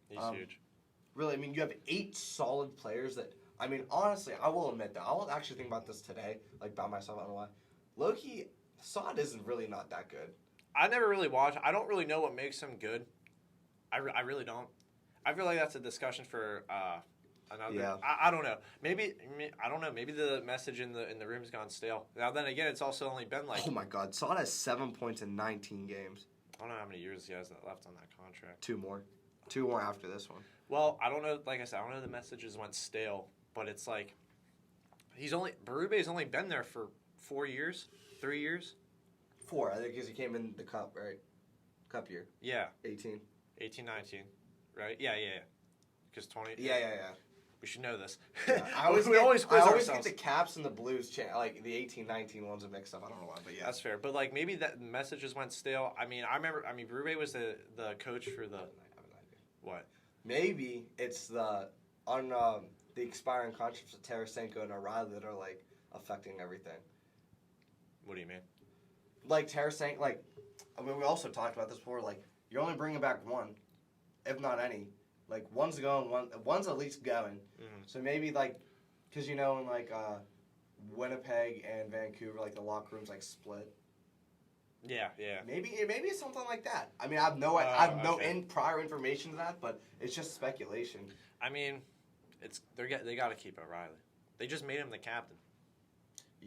He's huge. Really, I mean, you have 8 solid players that. I mean, honestly, I will admit that I was actually thinking about this today, like by myself. I don't know why. Loki, Saad isn't really not that good. I never really watched. I don't really know what makes him good. I really don't. I feel like that's a discussion for another. Yeah. I don't know. Maybe I don't know. Maybe the message in the room's gone stale. Now then again, it's also only been like. Oh my God, Saad has 7 points in 19 games. I don't know how many years he has left on that contract. 2 more. 2 more after this one. Well, I don't know. Like I said, I don't know the messages went stale, but it's like Berube's only been there for 4 years, 3 years. 4, I think, because he came in the cup, right? Cup year. Yeah. 18. 18, 19, right? Yeah. Because 20. Yeah. We should know this. Yeah, I always get the Caps and the Blues, like the 18-19 ones are mixed up. I don't know why, but yeah. That's fair. But like maybe that messages went stale. I mean, I remember. Berube was the coach for the. What? Maybe it's the expiring contracts of Tarasenko and O'Reilly that are like affecting everything. What do you mean? Like Tarasenko, I mean, we also talked about this before. Like, you're only bringing back 1, if not any. Like, one's going, one's at least going. Mm-hmm. So maybe because in like Winnipeg and Vancouver, like the locker rooms like split. Yeah. Maybe it's something like that. I mean, I have no prior information to that, but it's just speculation. I mean, they got to keep O'Reilly. They just made him the captain.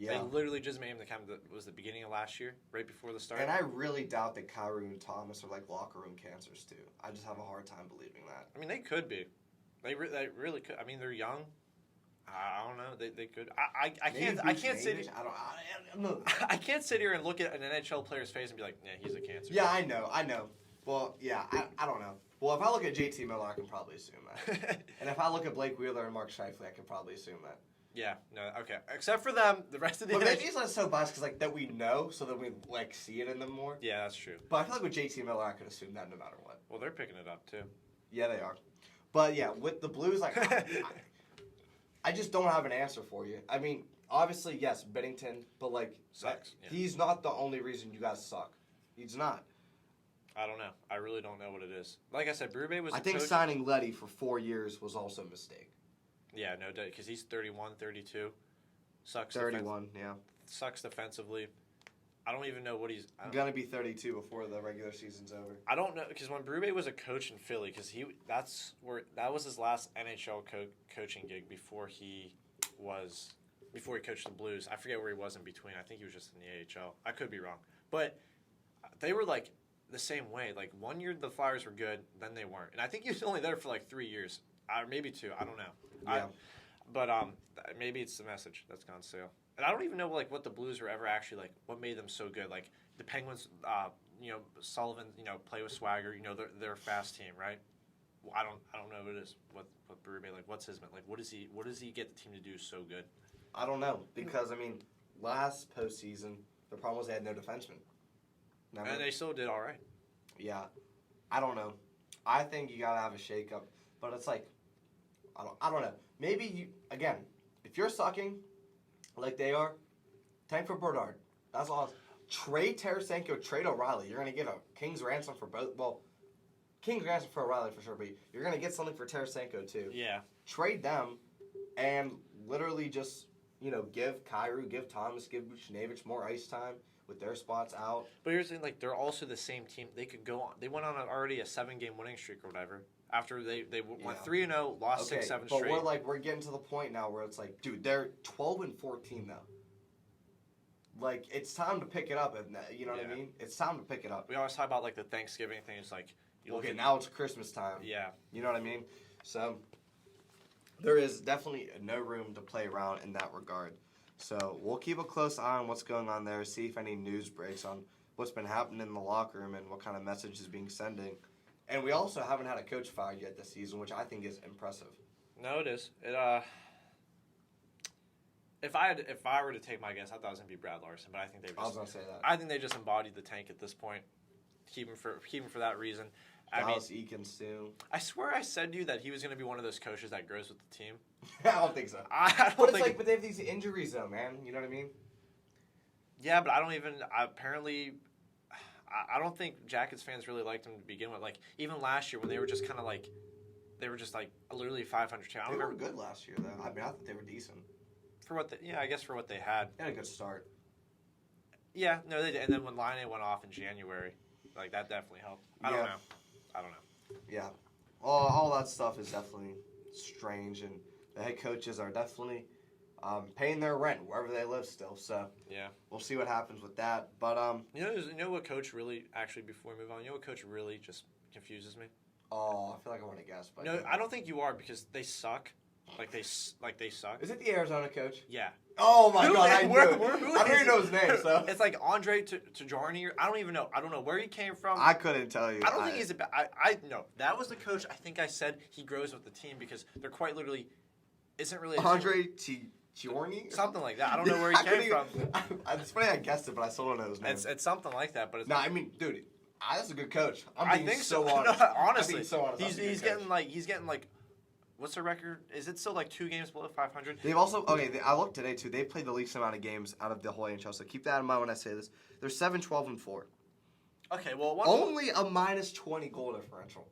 Yeah. They literally just made him the captain. That was the beginning of last year, right before the start. And I really doubt that Kyrou and Thomas are like locker room cancers too. I just have a hard time believing that. I mean, they could be. They really could. I mean, they're young. I don't know. They could. I can't sit. I can't sit here and look at an NHL player's face and be like, yeah, he's a cancer. Yeah, I know. Well, yeah, I don't know. Well, if I look at JT Miller, I can probably assume that. And if I look at Blake Wheeler and Mark Scheifele, I can probably assume that. Yeah, no, okay. Except for them, the rest of the. But maybe it's not so biased because that we know, so that we see it in them more. Yeah, that's true. But I feel like with JT Miller, I could assume that no matter what. Well, they're picking it up too. Yeah, they are. But yeah, with the Blues, I just don't have an answer for you. I mean, obviously, yes, Bennington, but sucks. Yeah. He's not the only reason you guys suck. He's not. I don't know. I really don't know what it is. Like I said, Berube was. I think signing Leddy for 4 years was also a mistake. Yeah, no doubt, because he's 31, 32. Sucks. 31, yeah. Sucks defensively. I don't even know what he's. Gonna be 32 before the regular season's over. I don't know, because when Berube was a coach in Philly, because that was his last NHL coaching gig before he coached the Blues. I forget where he was in between. I think he was just in the AHL. I could be wrong, but they were like the same way. Like 1 year the Flyers were good, then they weren't, and I think he was only there for like 3 years, or maybe 2. I don't know. Yeah. But maybe it's the message that's gone stale. And I don't even know what the Blues were ever actually like. What made them so good? Like the Penguins, Sullivan, play with swagger. They're a fast team, right? Well, I don't know what it is. What Berube, like, what's his like? What does he get the team to do so good? I don't know, because I mean, last postseason the problem was they had no defenseman. Remember? And they still did all right. Yeah, I don't know. I think you gotta have a shakeup, but it's like, I don't know. Maybe if you're sucking like they are, tank for Bernard. That's all. Trade Tarasenko, trade O'Reilly. You're gonna get a king's ransom for both. Well, king's ransom for O'Reilly for sure, but you're gonna get something for Tarasenko too. Yeah. Trade them, and literally just give Kyrou, give Thomas, give Buchnevich more ice time with their spots out. But here's the thing: they're also the same team. They could go on. They went on already a 7-game winning streak or whatever. After they went 3-0, lost 6-7 straight. But we're getting to the point now where it's like, dude, they're 12-14 now. Like, it's time to pick it up. You know what I mean? It's time to pick it up. We always talk about the Thanksgiving thing. It's like now it's Christmas time. Yeah. You know what I mean? So there is definitely no room to play around in that regard. So we'll keep a close eye on what's going on there. See if any news breaks on what's been happening in the locker room and what kind of message is being sending. And we also haven't had a coach fired yet this season, which I think is impressive. No, it is. If I were to take my guess, I thought it was gonna be Brad Larson, but I think I was gonna say that. I think they just embodied the tank at this point. Keep him for that reason. Dallas Eakins too. I swear I said to you that he was gonna be one of those coaches that grows with the team. I don't think so. But they have these injuries though, man. You know what I mean? Yeah, but I don't even apparently. I don't think Jackets fans really liked him to begin with. Like even last year when they were just kind of like, they were just like literally 500. They were good last year though. I mean, I thought they were decent. For what I guess for what they had. They had a good start. Yeah, no, they did. And then when Line went off in January, like that definitely helped. I don't know. Yeah, all that stuff is definitely strange, and the head coaches are definitely paying their rent wherever they live still. So yeah, we'll see what happens with that. But you know what coach really actually before we move on, you know what coach really just confuses me? Oh, I feel like I want to guess. But no, I don't think you are because they suck. Like they suck. Is it the Arizona coach? Yeah. Oh my God! I don't even it? know his name. So it's like Andre Tajani. I don't even know. I don't know where he came from. I couldn't tell you. I don't think he's a bad. I no. That was the coach. I think I said he grows with the team because they're quite literally isn't really Andre Tajani. Something like that. I don't know where he came from. It's funny I guessed it, but I still don't know his name. It's something like that. But it's no, I mean, dude, that's a good coach. I think so. Honest. No, honestly, I'm being so honest. he's getting like. What's the record? Is it still like 2 games below 500? They've also I looked today too. They played the least amount of games out of the whole NHL. So keep that in mind when I say this. They're 7-12-4. Okay, well, only a minus 20 goal differential.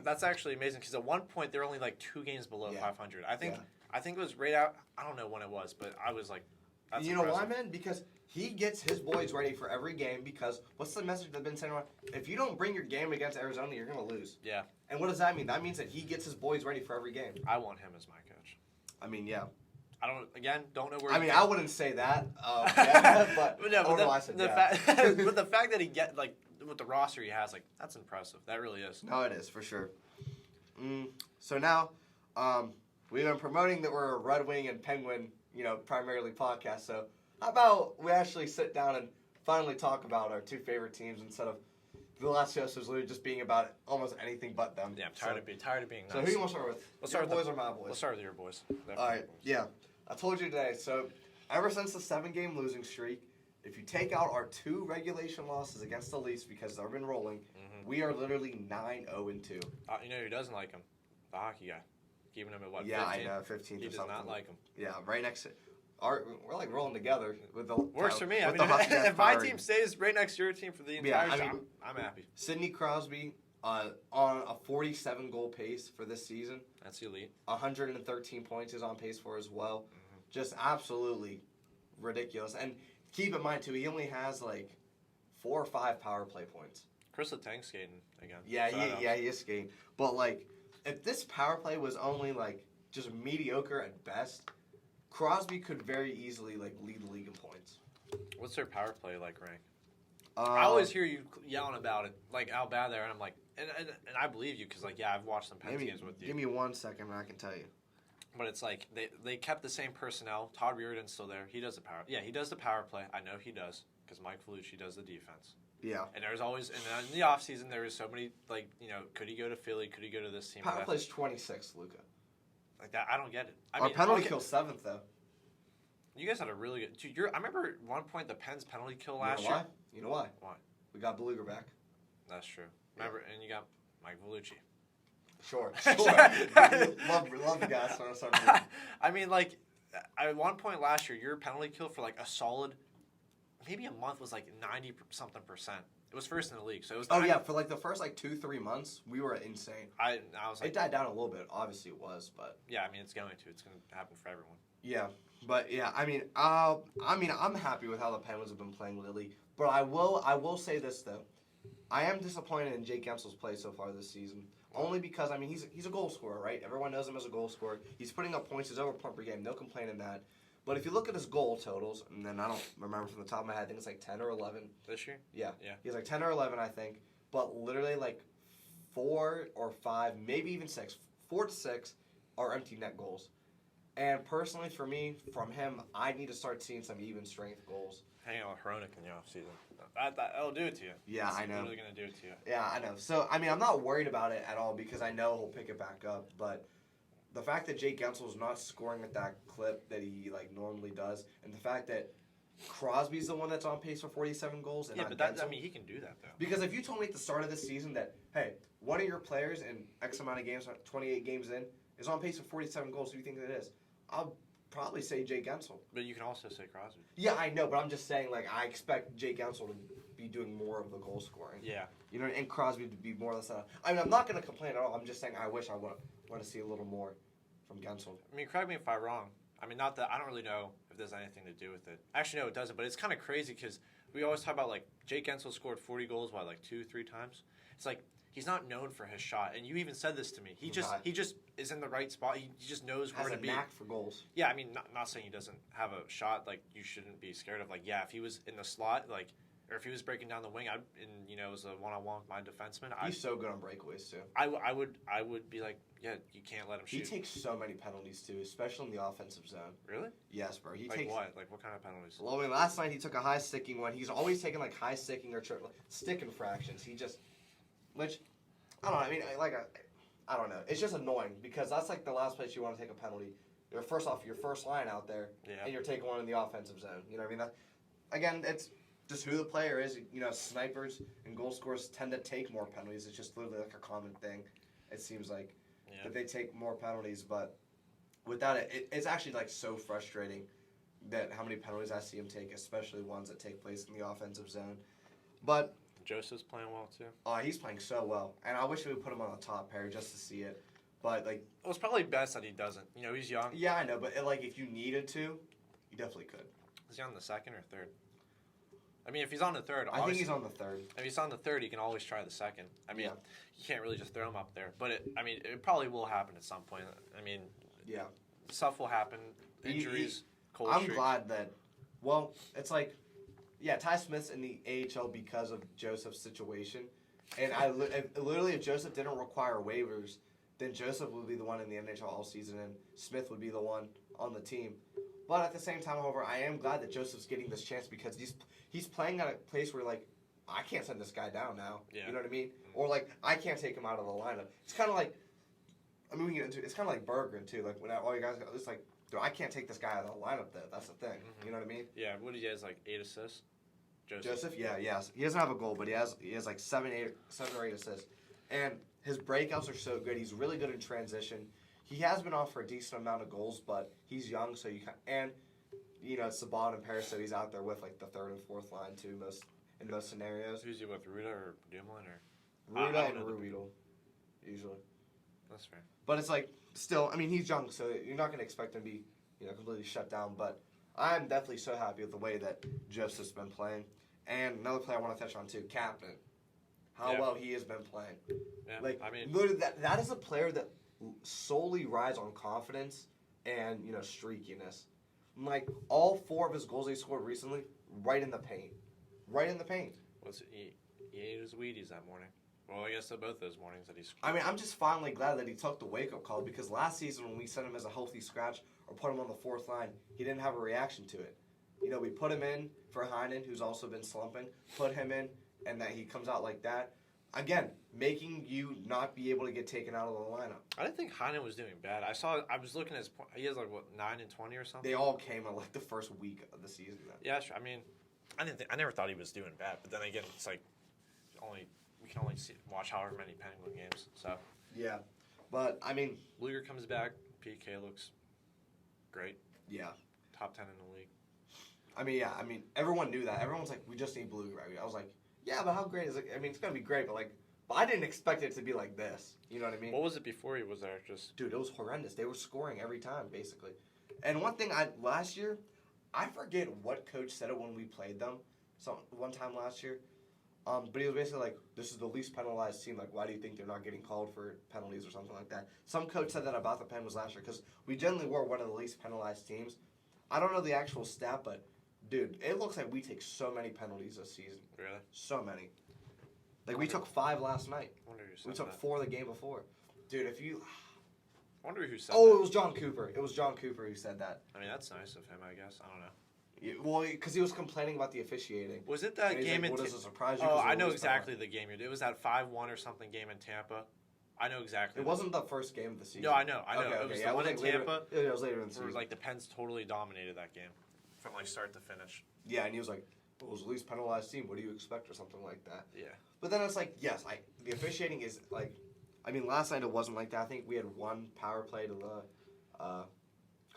That's actually amazing because at one point they're only like 2 games below 500. I think it was right out. I don't know when it was, but I was like, that's you impressive. know why, man? Because he gets his boys ready for every game. Because what's the message they've been sending around? If you don't bring your game against Arizona, you're gonna lose. Yeah. And what does that mean? That means that he gets his boys ready for every game. I want him as my coach. I mean, yeah. I don't know where. I wouldn't say that. But the fact that he get like with the roster he has, like that's impressive. That really is. No, it is for sure. So now, we've been promoting that we're a Red Wing and Penguin, primarily podcast. So how about we actually sit down and finally talk about our 2 favorite teams instead of the last 2 episodes literally just being about almost anything but them. Yeah, I'm tired of being nice. So who do you want to start with? Let's start with boys or my boys? Let's start with your boys. Definitely. All right, yeah. I told you today, so ever since the 7-game losing streak, if you take out our 2 regulation losses against the Leafs because they've been rolling, we are literally 9-0-2. You know who doesn't like him? The hockey guy. Keeping him at what, 15? Yeah, I know, 15th He or does something. not like him. Yeah, right next to... we're like rolling together with the works for me. I mean, if my team stays right next to your team for the entire time, I'm happy. Sidney Crosby on a 47-goal pace for this season. That's elite. 113 points is on pace for as well. Just absolutely ridiculous. And keep in mind too, he only has like 4 or 5 power play points. Chris Letang's skating again. Yeah, he is skating. But like, if this power play was only like just mediocre at best, Crosby could very easily like lead the league in points. What's their power play like rank? I always hear you yelling about it, like how bad they are, and I'm like, and I believe you because like I've watched some Pens games with you. Give me 1 second and I can tell you. But it's like they kept the same personnel. Todd Reardon's still there. He does the power. Yeah, he does the power play. I know he does because Mike Vellucci does the defense. Yeah. And there's always in the offseason there was so many like could he go to Philly? Could he go to this team? Power play's 26, Luka. Like that, I don't get it. Our penalty kill 7th though. You guys had a really good. Dude, I remember at one point the Pens penalty kill last year. You know why? Why? We got Beluga back. That's true. Remember, and you got Mike Vellucci. Sure. love the guy. I mean, like, at one point last year, your penalty kill for like a solid, maybe a month was like 90-something%. It was first in the league, so it was. For like the first like 2-3 months, we were insane. I was like, it died down a little bit. Obviously, it was, but yeah, I mean, it's going to happen for everyone. Yeah, but yeah, I mean, I'm happy with how the Penguins have been playing lately. But I will say this though, I am disappointed in Jake Guentzel's play so far this season. Only because I mean he's a goal scorer, right? Everyone knows him as a goal scorer. He's putting up points. He's over point per game. No complaint in that. But if you look at his goal totals, and then I don't remember from the top of my head, I think it's like 10 or 11. This year? Yeah. He has like 10 or 11, I think. But literally like 4 or 5, maybe even 6, 4 to 6 are empty net goals. And personally, for me, from him, I need to start seeing some even strength goals. Hang out with Hronik in the offseason. That'll do it to you. Yeah, I know. It's really going to do it to you. Yeah, I know. So, I mean, I'm not worried about it at all because I know he'll pick it back up. But the fact that Jake Guentzel's not scoring at that clip that he like normally does, and the fact that Crosby's the one that's on pace for 47 goals, and not Guentzel, I mean, he can do that though. Because if you told me at the start of this season that hey, one of your players in X amount of games, 28 games in, is on pace for 47 goals, who do you think it is? I'll probably say Jake Gensel. But you can also say Crosby. Yeah, I know, but I'm just saying, like, I expect Jake Gensel to be doing more of the goal scoring. Yeah. You know, and Crosby to be more or less. I mean, I'm not going to complain at all. I'm just saying I wish I want to see a little more from Gensel. I mean, correct me if I'm wrong. I mean, not that I don't really know if there's anything to do with it. Actually, no, it doesn't. But it's kind of crazy because we always talk about like Jake Gensel scored 40 goals, like 2-3 times. It's like he's not known for his shot, and you even said this to me. He just is in the right spot. He just knows where to be. Has a knack for goals. Yeah, I mean, not saying he doesn't have a shot. Like you shouldn't be scared of. Like yeah, if he was in the slot, like. Or if he was breaking down the wing, it was a one-on-one with my defenseman. He's so good on breakaways too. I would be like, yeah, you can't let him shoot. He takes so many penalties too, especially in the offensive zone. Really? Yes, bro. He like takes what? Like what kind of penalties? Well, I mean, last night he took a high sticking one. He's always taking like high sticking or stick infractions. Which I don't know. I mean, I don't know. It's just annoying because that's like the last place you want to take a penalty. You're first off your first line out there, and you're taking one in the offensive zone. You know what I mean? Again, it's just who the player is. You know, snipers and goal scorers tend to take more penalties. It's just literally like a common thing. It seems like that they take more penalties, but without it's actually like so frustrating that how many penalties I see him take, especially ones that take place in the offensive zone. But Joseph's playing well too. Oh, he's playing so well, and I wish we would put him on the top pair just to see it. But like, well, it's probably best that he doesn't. You know, he's young. Yeah, I know, but like if you needed to, you definitely could. Is he on the second or third? I mean, if he's on the third, I think he's on the third. If he's on the third, he can always try the second. I mean, you can't really just throw him up there. But it probably will happen at some point. I mean, stuff will happen. Injuries, cold streaks. I'm glad that. Well, it's like, Ty Smith's in the AHL because of Joseph's situation, and literally, if Joseph didn't require waivers, then Joseph would be the one in the NHL all season, and Smith would be the one on the team. But at the same time, however, I am glad that Joseph's getting this chance because he's playing at a place where, like, I can't send this guy down now. Yeah. You know what I mean? Or, like, I can't take him out of the lineup. It's kind of like, I mean, it's kind of like Berggren, too. Like, when all you guys go, it's like, dude, I can't take this guy out of the lineup, though. That's the thing. Mm-hmm. You know what I mean? Yeah. What did he has, like, 8 assists? Joseph? Yeah, yes. He doesn't have a goal, but he has like 7 or 8 assists. And his breakouts are so good. He's really good in transition. He has been off for a decent amount of goals, but he's young, so Saban and Paris said he's out there with like the third and fourth line too, in most scenarios. Who's he with, Ruda or Dumoulin or? Ruda and Ruedel, usually. That's fair. But it's like still, I mean, he's young, so you're not going to expect him to be completely shut down. But I'm definitely so happy with the way that Joseph's been playing. And another player I want to touch on too, Captain. How well he has been playing. Yeah, like I mean, literally, that is a player that solely rides on confidence and streakiness. Like all 4 of his goals he scored recently, right in the paint. He ate his Wheaties that morning. Well, I guess both those mornings that he scored. I mean, I'm just finally glad that he took the wake-up call because last season when we sent him as a healthy scratch or put him on the 4th line, he didn't have a reaction to it. We put him in for Heinen, who's also been slumping, put him in, and that he comes out like that. Again, making you not be able to get taken out of the lineup. I didn't think Heinen was doing bad. I was looking at his point. He has like, 9 and 20 or something? They all came in like the first week of the season. Then. Yeah, sure. I mean, I never thought he was doing bad. But then again, it's like, we can only watch however many Penguin games. So. Yeah. But, I mean. Luger comes back. PK looks great. Yeah. Top 10 in the league. I mean, everyone knew that. Everyone's like, we just need Luger. I was like, yeah, but how great is it? I mean, it's going to be great, but I didn't expect it to be like this. You know what I mean? What was it before he was there? Dude, it was horrendous. They were scoring every time, basically. And one thing, last year, I forget what coach said it when we played them one time last year. But he was basically like, this is the least penalized team. Like, why do you think they're not getting called for penalties or something like that? Some coach said that about the Penguins last year because we generally were one of the least penalized teams. I don't know the actual stat, but, dude, it looks like we take so many penalties this season. Really? So many. Like, we took 5 last night. I wonder who said We took that. 4 the game before. Dude, if you... I wonder who said that. that. It was John Cooper. It was John Cooper who said that. I mean, that's nice of him, I guess. I don't know. Yeah, well, because he was complaining about the officiating. Was it that game like, in Tampa? Surprise you? Oh, I know exactly the game. It was that 5-1 or something game in Tampa. I know exactly. It wasn't the first game of the season. No, I know. Okay, it was the one in Tampa. It was later in the season. Where, like, the Pens totally dominated that game. From, like, start to finish. Yeah, and he was like, it was the least penalized team. What do you expect or something like that? Yeah. But then it's like, yes, the officiating is, like, I mean, last night it wasn't like that. I think we had 1 power play to the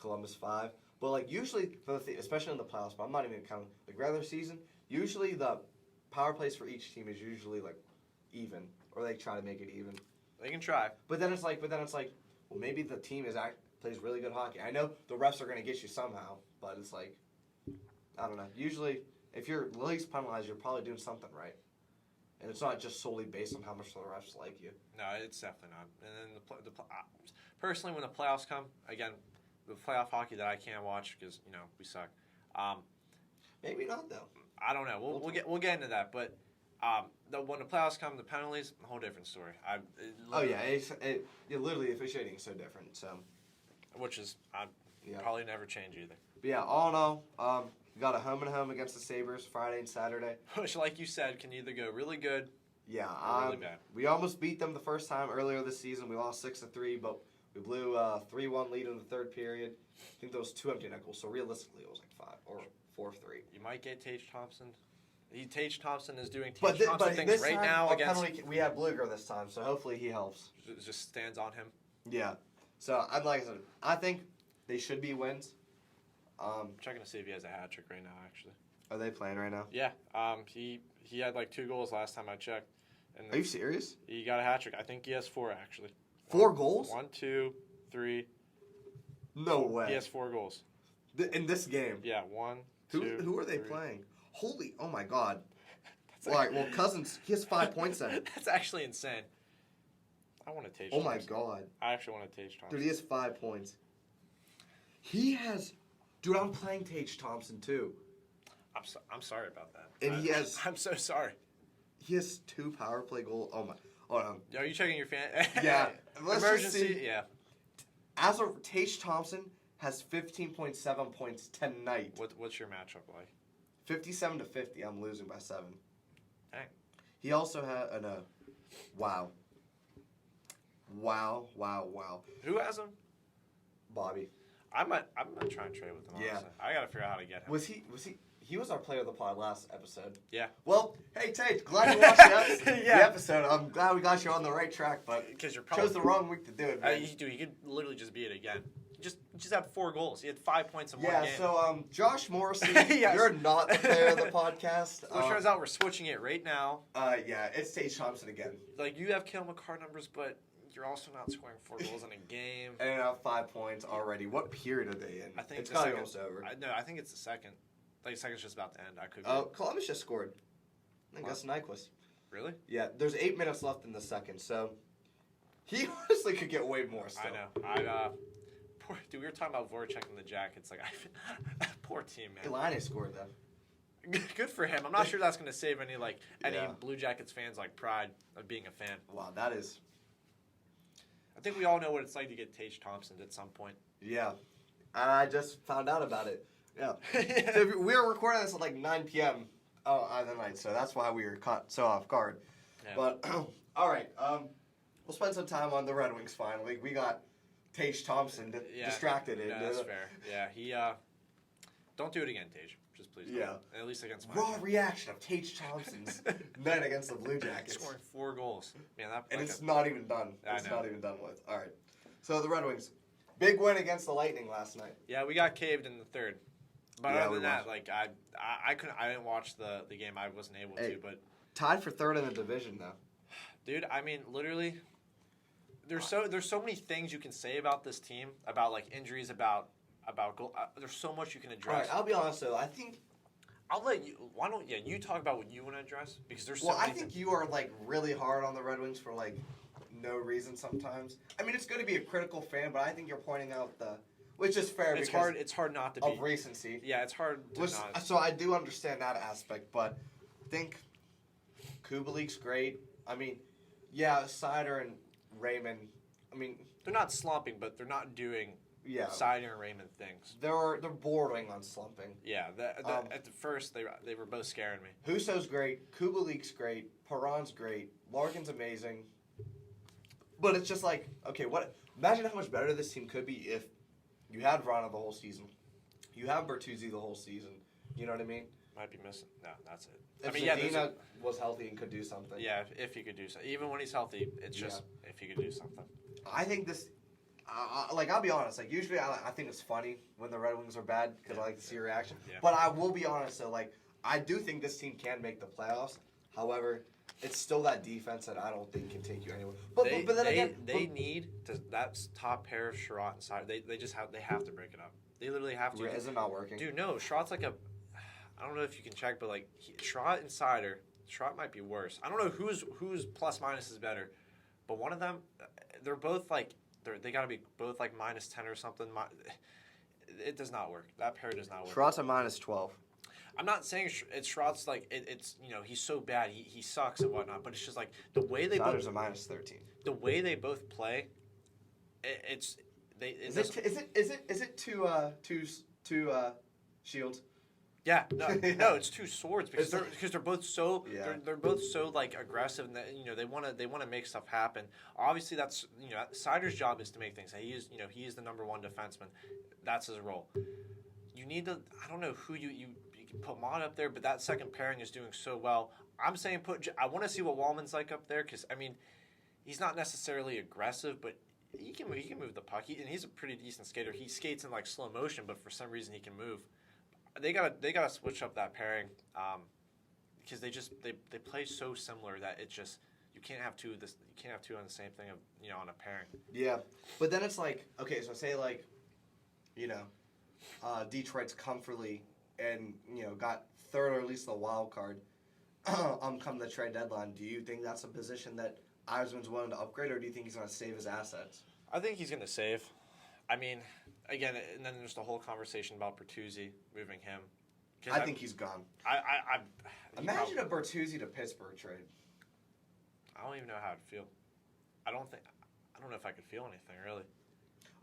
Columbus 5. But like usually, especially in the playoffs, but I'm not even counting the regular season. Usually the power plays for each team is usually like even, or they try to make it even. They can try. But then it's like, well, maybe the team plays really good hockey. I know the refs are going to get you somehow, but it's like, I don't know. Usually, if you're least penalized, you're probably doing something right. And it's not just solely based on how much the refs like you. No, it's definitely not. And then personally, when the playoffs come, again, the playoff hockey that I can't watch because we suck. Maybe not though. I don't know. We'll get into that, but when the playoffs come, the penalties, a whole different story. Literally officiating is so different. So, which is probably never change either. But yeah, all in all, we got a home and home against the Sabres Friday and Saturday. Which, like you said, can either go really good, or really bad. We almost beat them the first time earlier this season. We lost 6-3, but we blew a 3-1 lead in the third period. I think there was 2 empty net goals, so realistically it was like 5 or 4-3. You might get Tage Thompson. Tage Thompson is doing Tage Thompson things right now against. We have Bluger this time, so hopefully he helps. Just stands on him. Yeah. So like I said, I think they should be wins. I'm checking to see if he has a hat trick right now. Actually. Are they playing right now? Yeah. He had like 2 goals last time I checked. And are you serious? He got a hat trick. I think he has 4 actually. 4 goals? 1, 2, 3. No way. He has 4 goals. In this game? Yeah. 1, 2. Who are they 3. playing? Oh my God. Cousins, he has 5 points then. That's actually insane. I want to Tage Oh Thompson. my God. I actually want to Tage Thompson. Dude, he has 5 points. He has... Dude, I'm playing Tage Thompson too. I'm sorry about that. And I'm so sorry. He has 2 power play goals. Oh my... Hold on. Are you checking your fan? Yeah. Emergency, yeah. As of Tage Thompson has 15.7 points tonight. What's your matchup like? 57-50. I'm losing by 7. Dang. He also had wow. Who has him? Bobby. I'm gonna try and trade with him. Yeah. Honestly. I gotta figure out how to get him. Was he was our player of the pod last episode. Yeah. Well, hey Tage, glad you watched the episode. I'm glad we got you on the right track, but because you're probably chose the wrong week to do it. Man. He could literally just be it again. Just had 4 goals. He had 5 points in one game. Yeah, so Josh Morrissey, Yes. You're not the player of the podcast. Well, it turns out we're switching it right now. Yeah, it's Tage Thompson again. Like, you have Cale McCarr numbers, but you're also not scoring 4 goals in a game. And I have 5 points already. What period are they in? I think it's the probably second, almost over. I think it's the second. Like, the second's just about to end. I could. Columbus just scored. I think that's Nyquist. Really? Yeah, there's 8 minutes left in the second, so he honestly could get way more still. I know. Dude, we were talking about Voracek and the Jackets. Like, poor team, man. Elane scored though. Good for him. I'm not sure that's going to save any Blue Jackets fans like pride of being a fan. Wow, that is. I think we all know what it's like to get Tage Thompson at some point. Yeah, I just found out about it. Yeah, so we were recording this at like 9 p.m. On the night, so that's why we were caught so off guard. Yeah. But all right, we'll spend some time on the Red Wings finally. We got Tage Thompson distracted. Yeah, that's fair. Yeah, he don't do it again, Tage. Just please. Yeah. At least against my raw team. reaction of Tage Thompson's night against the Blue Jackets. Scoring 4 goals. Man, it's not even done. It's not even done with. All right. So the Red Wings, big win against the Lightning last night. Yeah, we got caved in the third. But other than that, like I didn't watch the game. I wasn't able to. But tied for third in the division though. Dude, I mean, literally, there's so many things you can say about this team, about like injuries, about goal. There's so much you can address. All right, I'll be honest though. I think I'll let you. Why don't you talk about what you want to address? Because there's so many I think you are like really hard on the Red Wings for like no reason sometimes. I mean, it's good to be a critical fan, but I think you're pointing out which is fair. It's hard. It's hard not to be of recency. Yeah, it's hard to not. So I do understand that aspect, but I think Kubelik's great. I mean, yeah, Seider and Raymond. I mean, they're not slumping, but they're not doing Seider and Raymond things. They're bordering on slumping. Yeah, at the first they were both scaring me. Husso's great. Kubelik's great. Perron's great. Larkin's amazing. But it's just like, okay, imagine how much better this team could be if you had Vrana the whole season. You have Bertuzzi the whole season. You know what I mean? Might be missing. No, that's it. If Zadina was healthy and could do something. Yeah, if he could do something. Even when he's healthy, it's just if he could do something. I think this like I'll be honest. Like usually, I think it's funny when the Red Wings are bad because I like to see your reaction. Yeah. But I will be honest. So like, I do think this team can make the playoffs. However, it's still that defense that I don't think can take you anywhere. But then again, they need to, that top pair of Sherratt and Sider. They have to break it up. They literally have to. Is it not working? Dude, no. Sherratt's like a. I don't know if you can check, but like Sherratt and Sider. Sherratt might be worse. I don't know who's plus minus is better, but one of them, they're both like they got to be both like -10 or something. It does not work. That pair does not work. Sherratt's a -12. I'm not saying it's Sherratt's like it's he's so bad he sucks and whatnot, but it's just like the way they Sider's a -13. The way they both play, is it two shields? Yeah, no, it's two swords because they're both so they're both so like aggressive and that, they want to make stuff happen. Obviously, that's Sider's job is to make things. He is the number one defenseman. That's his role. You need to. I don't know who you can put Mott up there, but that second pairing is doing so well. I'm saying I want to see what Wallman's like up there because I mean, he's not necessarily aggressive, but he can move the puck. And he's a pretty decent skater. He skates in like slow motion, but for some reason he can move. They gotta switch up that pairing because they play so similar that it just you can't have two on the same thing on a pairing. Yeah, but then it's like okay, so say like Detroit's comfortably and got third or at least the wild card come the trade deadline. Do you think that's a position that Yzerman's willing to upgrade, or do you think he's going to save his assets? I think he's going to save. I mean, again, and then there's the whole conversation about Bertuzzi, moving him. I think he's gone. Imagine a Bertuzzi to Pittsburgh trade. I don't even know how I'd feel. I don't know if I could feel anything, really.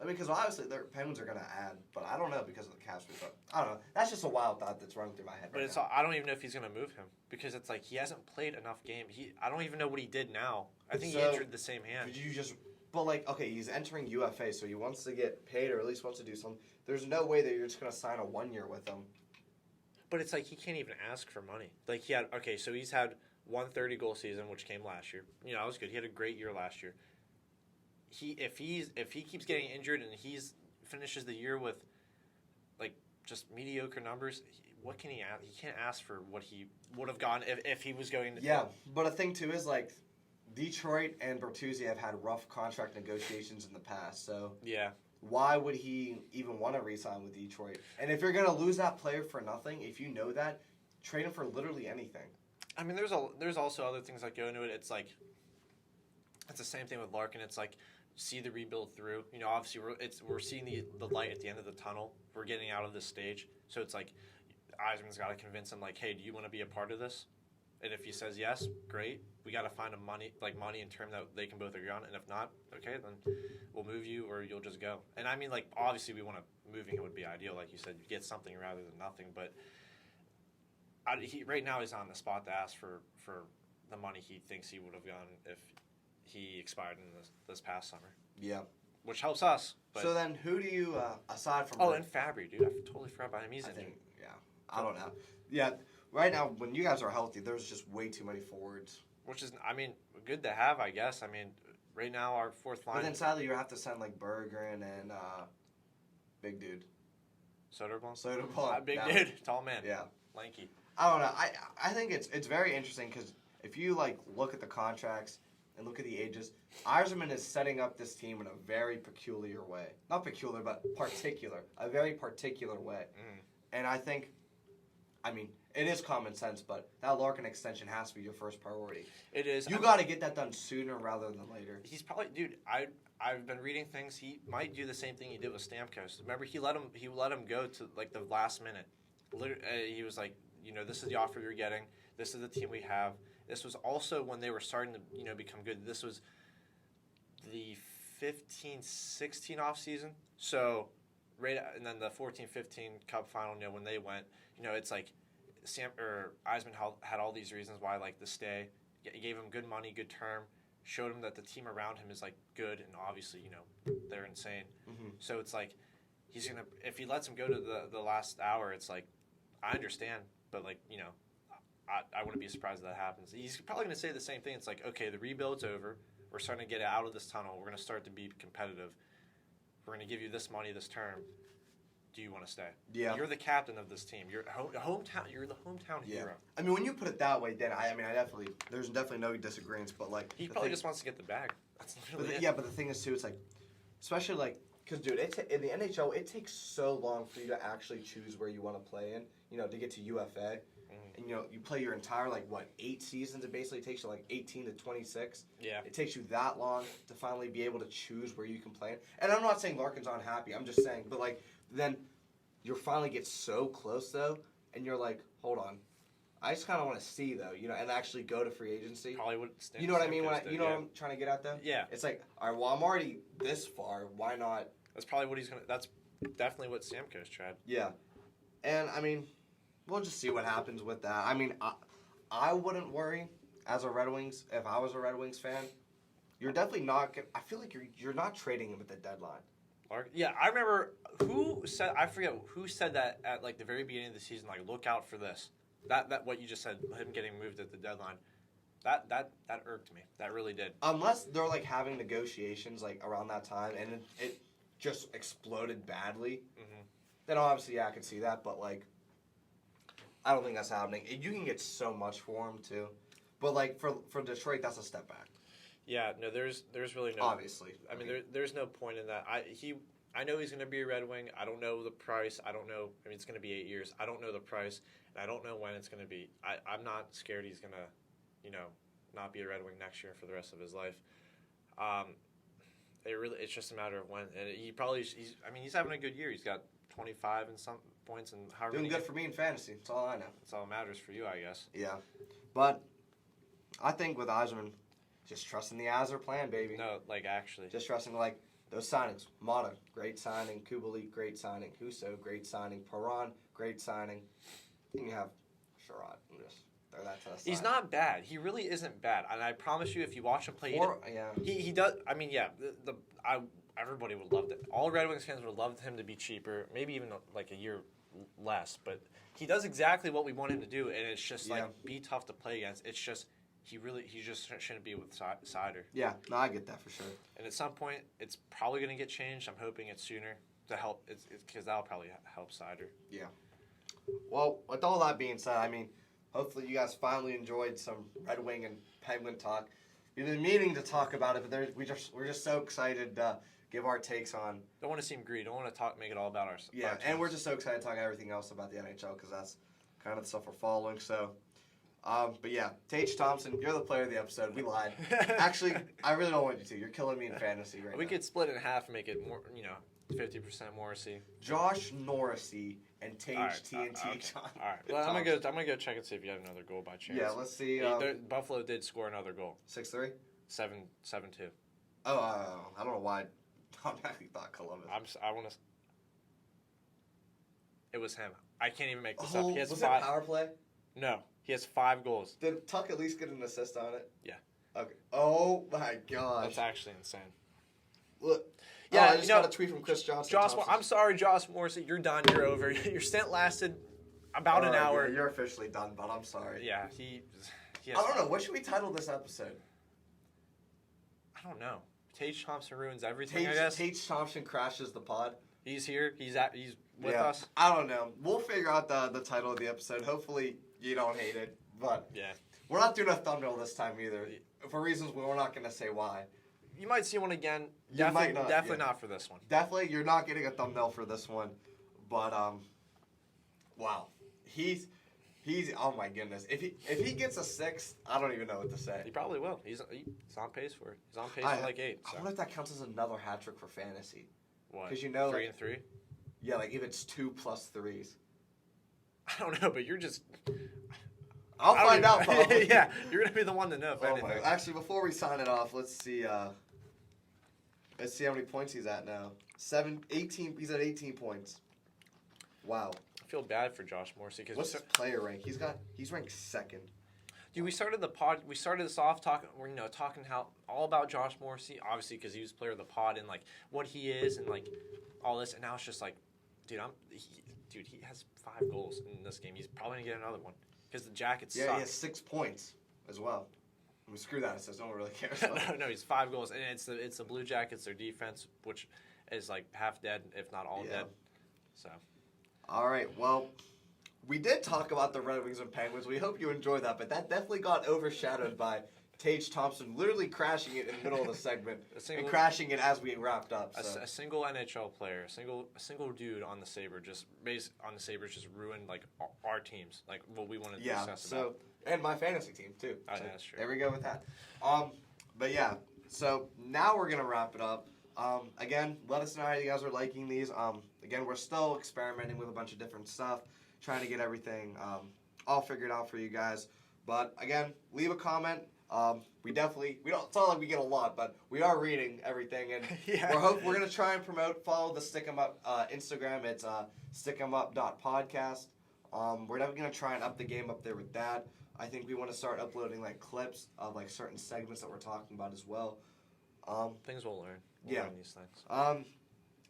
I mean, because obviously the Penguins are going to add, but I don't know because of the cap space. But I don't know. That's just a wild thought that's running through my head. But I don't even know if he's going to move him because it's like he hasn't played enough games. I don't even know what he did now. I think he injured the same hand. But like, okay, he's entering UFA, so he wants to get paid or at least wants to do something. There's no way that you're just going to sign a 1 year with him. But it's like he can't even ask for money. Like so he's had 130 goal season, which came last year. That was good. He had a great year last year. If he keeps getting injured and he's finishes the year with like just mediocre numbers, what can he ask? He can't ask for what he would have gotten if he was going to. Yeah, but a thing too is like Detroit and Bertuzzi have had rough contract negotiations in the past, so yeah. Why would he even want to re-sign with Detroit? And if you're going to lose that player for nothing, if you know that, trade him for literally anything. I mean, there's also other things that go into it. It's like it's the same thing with Larkin. It's like see the rebuild through. Obviously we're seeing the light at the end of the tunnel. We're getting out of this stage, so it's like Yzerman's got to convince him like, hey, do you want to be a part of this? And if he says yes, great. We got to find money in term that they can both agree on. And if not, okay, then we'll move you or you'll just go. And I mean, like, obviously we want moving him would be ideal. Like you said, you get something rather than nothing. But right now he's on the spot to ask for the money he thinks he would have gotten if he expired in this past summer. Yeah. Which helps us. But so then who do you, aside from... Oh, and Fabry, dude. I totally forgot about him. He's injured. I don't know. Yeah. Right now, when you guys are healthy, there's just way too many forwards. Which is, I mean, good to have, I guess. I mean, right now, our fourth line... But then, sadly, you have to send, like, Berggren and big dude. Soderblom. Big dude. Tall man. Yeah. Lanky. I don't know. I think it's very interesting because if you, like, look at the contracts and look at the ages, Yzerman is setting up this team in a very peculiar way. Not peculiar, but particular. A very particular way. Mm. And I think... I mean, it is common sense, but that Larkin extension has to be your first priority. It is. You got to get that done sooner rather than later. He's probably, dude. I've been reading things. He might do the same thing he did with Stamkos. Remember, he let him go to like the last minute. He was like, this is the offer you're getting. This is the team we have. This was also when they were starting to become good. This was the 15-16 off season. So right, and then the 14-15 Cup final. When they went. It's like Yzerman had all these reasons why, like, to stay. He gave him good money, good term, showed him that the team around him is, like, good, and obviously, they're insane. Mm-hmm. So it's like he's going to – if he lets him go to the last hour, it's like, I understand, but, like, I wouldn't be surprised if that happens. He's probably going to say the same thing. It's like, okay, the rebuild's over. We're starting to get out of this tunnel. We're going to start to be competitive. we're going to give you this money this term. Do you want to stay? Yeah. You're the captain of this team. You're hometown. You're the hometown hero. I mean, when you put it that way, then I definitely there's definitely no disagreements. But like He probably just wants to get the bag. That's literally it. Yeah, but the thing is too, it's like, especially like, because dude, in the NHL, it takes so long for you to actually choose where you want to play in. You know, to get to UFA, and you know you play your entire 8 seasons. It basically takes you 18 to 26. Yeah. It takes you that long to finally be able to choose where you can play in. And I'm not saying Larkin's unhappy. I'm just saying, but then you finally get so close though, and you're like, hold on, I just kind of want to see though, you know, and actually go to free agency. Probably would. You know what I mean? What I'm trying to get at though? Yeah. It's like, all right, well, I'm already this far. Why not? That's probably what he's gonna. That's definitely what Stamkos tried. Yeah, and I mean, we'll just see what happens with that. I mean, I wouldn't worry as a Red Wings if I was a Red Wings fan. You're definitely not. I feel like you're not trading him at the deadline. Yeah, I remember I forget who said that at the very beginning of the season. Look out for this. That what you just said, him getting moved at the deadline. That irked me. That really did. Unless they're having negotiations around that time and it just exploded badly, then obviously I can see that. But I don't think that's happening. You can get so much for him too, but for Detroit, that's a step back. Yeah, no, there's really no. Obviously, I mean, there's no point in that. I know he's going to be a Red Wing. I don't know the price. I don't know. I mean, it's going to be 8 years. I don't know the price, and I don't know when it's going to be. I'm not scared he's going to, not be a Red Wing next year for the rest of his life. It's just a matter of when. And he's having a good year. He's got 25 and some points and however. Doing good for me in fantasy. That's all I know. That's all that matters for you, I guess. Yeah, but I think with Yzerman, just trusting the Yzer plan, baby. No, actually. Just trusting those signings. Mata, great signing. Kubalik, great signing. Husso, great signing. Perron, great signing. Then you have Sherrod. Just throw that to the side. He's not bad. He really isn't bad. And I promise you, if you watch him play, yeah. He does. I mean, yeah. Everybody would love it. All Red Wings fans would love him to be cheaper, maybe even a year less. But he does exactly what we want him to do, and it's just be tough to play against. It's just. He just shouldn't be with Seider. Yeah, no, I get that for sure. And at some point, it's probably going to get changed. I'm hoping it's sooner to help, because that'll probably help Seider. Yeah. Well, with all that being said, I mean, hopefully you guys finally enjoyed some Red Wing and Penguin talk. We've been meaning to talk about it, but we're just so excited to give our takes on. Don't want to seem greedy. Don't want to make it all about ourselves. Yeah, and we're just so excited to talk everything else about the NHL because that's kind of the stuff we're following. So. But yeah, TAGE Thompson, you're the player of the episode. We lied. Actually, I really don't want you to. You're killing me in fantasy right now. We could split it in half and make it more, 50% Morrissey. Josh Norrisy and TAGE TNT Johnson. All right. Well, I'm gonna go check and see if you have another goal by chance. Yeah, let's see. Buffalo did score another goal. 6-3? 7-2. Oh, I don't know why. I automatically thought Columbus. It was him. I can't even make this up. He has was 5. it power play? No. He has 5 goals. Did Tuck at least get an assist on it? Yeah. Okay. Oh my gosh. That's actually insane. Look. Yeah, I just got a tweet from Chris Johnson. I'm sorry, Josh Morrissey. You're done. You're over. Your stint lasted about an hour. Yeah, you're officially done, but I'm sorry. Yeah, I don't know. What should we title this episode? I don't know. TAGE Thompson ruins everything, I guess. TAGE Thompson crashes the pod. He's here. He's with us. I don't know. We'll figure out the title of the episode. Hopefully you don't hate it, but yeah, we're not doing a thumbnail this time either. For reasons we're not going to say why. You might see one again. Definitely not for this one. Definitely, you're not getting a thumbnail for this one. But wow, he's oh my goodness. If he gets a 6, I don't even know what to say. He probably will. He's on pace for it. He's on pace for 8. So. I wonder if that counts as another hat trick for fantasy. What? Because 3 and 3. Yeah, if it's 2 plus 3s. I don't know, but you're just. I'll find out, probably. Yeah, you're gonna be the one to know if anything. Actually, before we sign it off, let's see. Let's see how many points he's at now. 18. He's at 18 points. Wow. I feel bad for Josh Morrissey because what's his player rank? He's ranked 2nd. Dude, we started this off talking how all about Josh Morrissey, obviously because he was player of the pod and what he is and all this, and now it's just dude, he has 5 goals in this game. He's probably gonna get another one because the Jackets. Yeah, suck. he has 6 points as well. I mean, screw that. It says no one really cares. no, he's 5 goals, and it's the Blue Jackets, their defense, which is like half dead, if not all dead. So. All right. Well, we did talk about the Red Wings and Penguins. We hope you enjoyed that, but that definitely got overshadowed by TAGE Thompson literally crashing it in the middle of the segment and crashing it as we wrapped up. So. A single NHL player, a single dude on the Sabres just ruined like our teams, like what we wanted to discuss about. And my fantasy team too. Oh, yeah, that's true. There we go with that. But yeah, so now we're gonna wrap it up. Again, let us know how you guys are liking these. Again, we're still experimenting with a bunch of different stuff, trying to get everything all figured out for you guys. But again, leave a comment. We don't. It's not like we get a lot, but we are reading everything, and we're gonna try and follow the Stick 'em Up Instagram. It's stickemup.podcast. We're definitely gonna try and up the game up there with that. I think we want to start uploading like clips of like certain segments that we're talking about as well. Things we'll learn. We'll learn these things.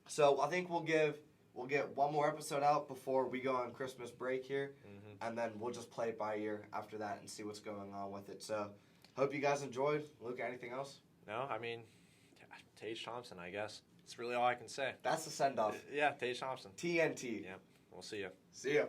So I think we'll get one more episode out before we go on Christmas break here, and then we'll just play it by ear after that and see what's going on with it. So. Hope you guys enjoyed. Luke, anything else? No, I mean, TAGE Thompson, I guess. That's really all I can say. That's the send-off. Yeah, TAGE Thompson. TNT. Yeah, we'll see you. See ya.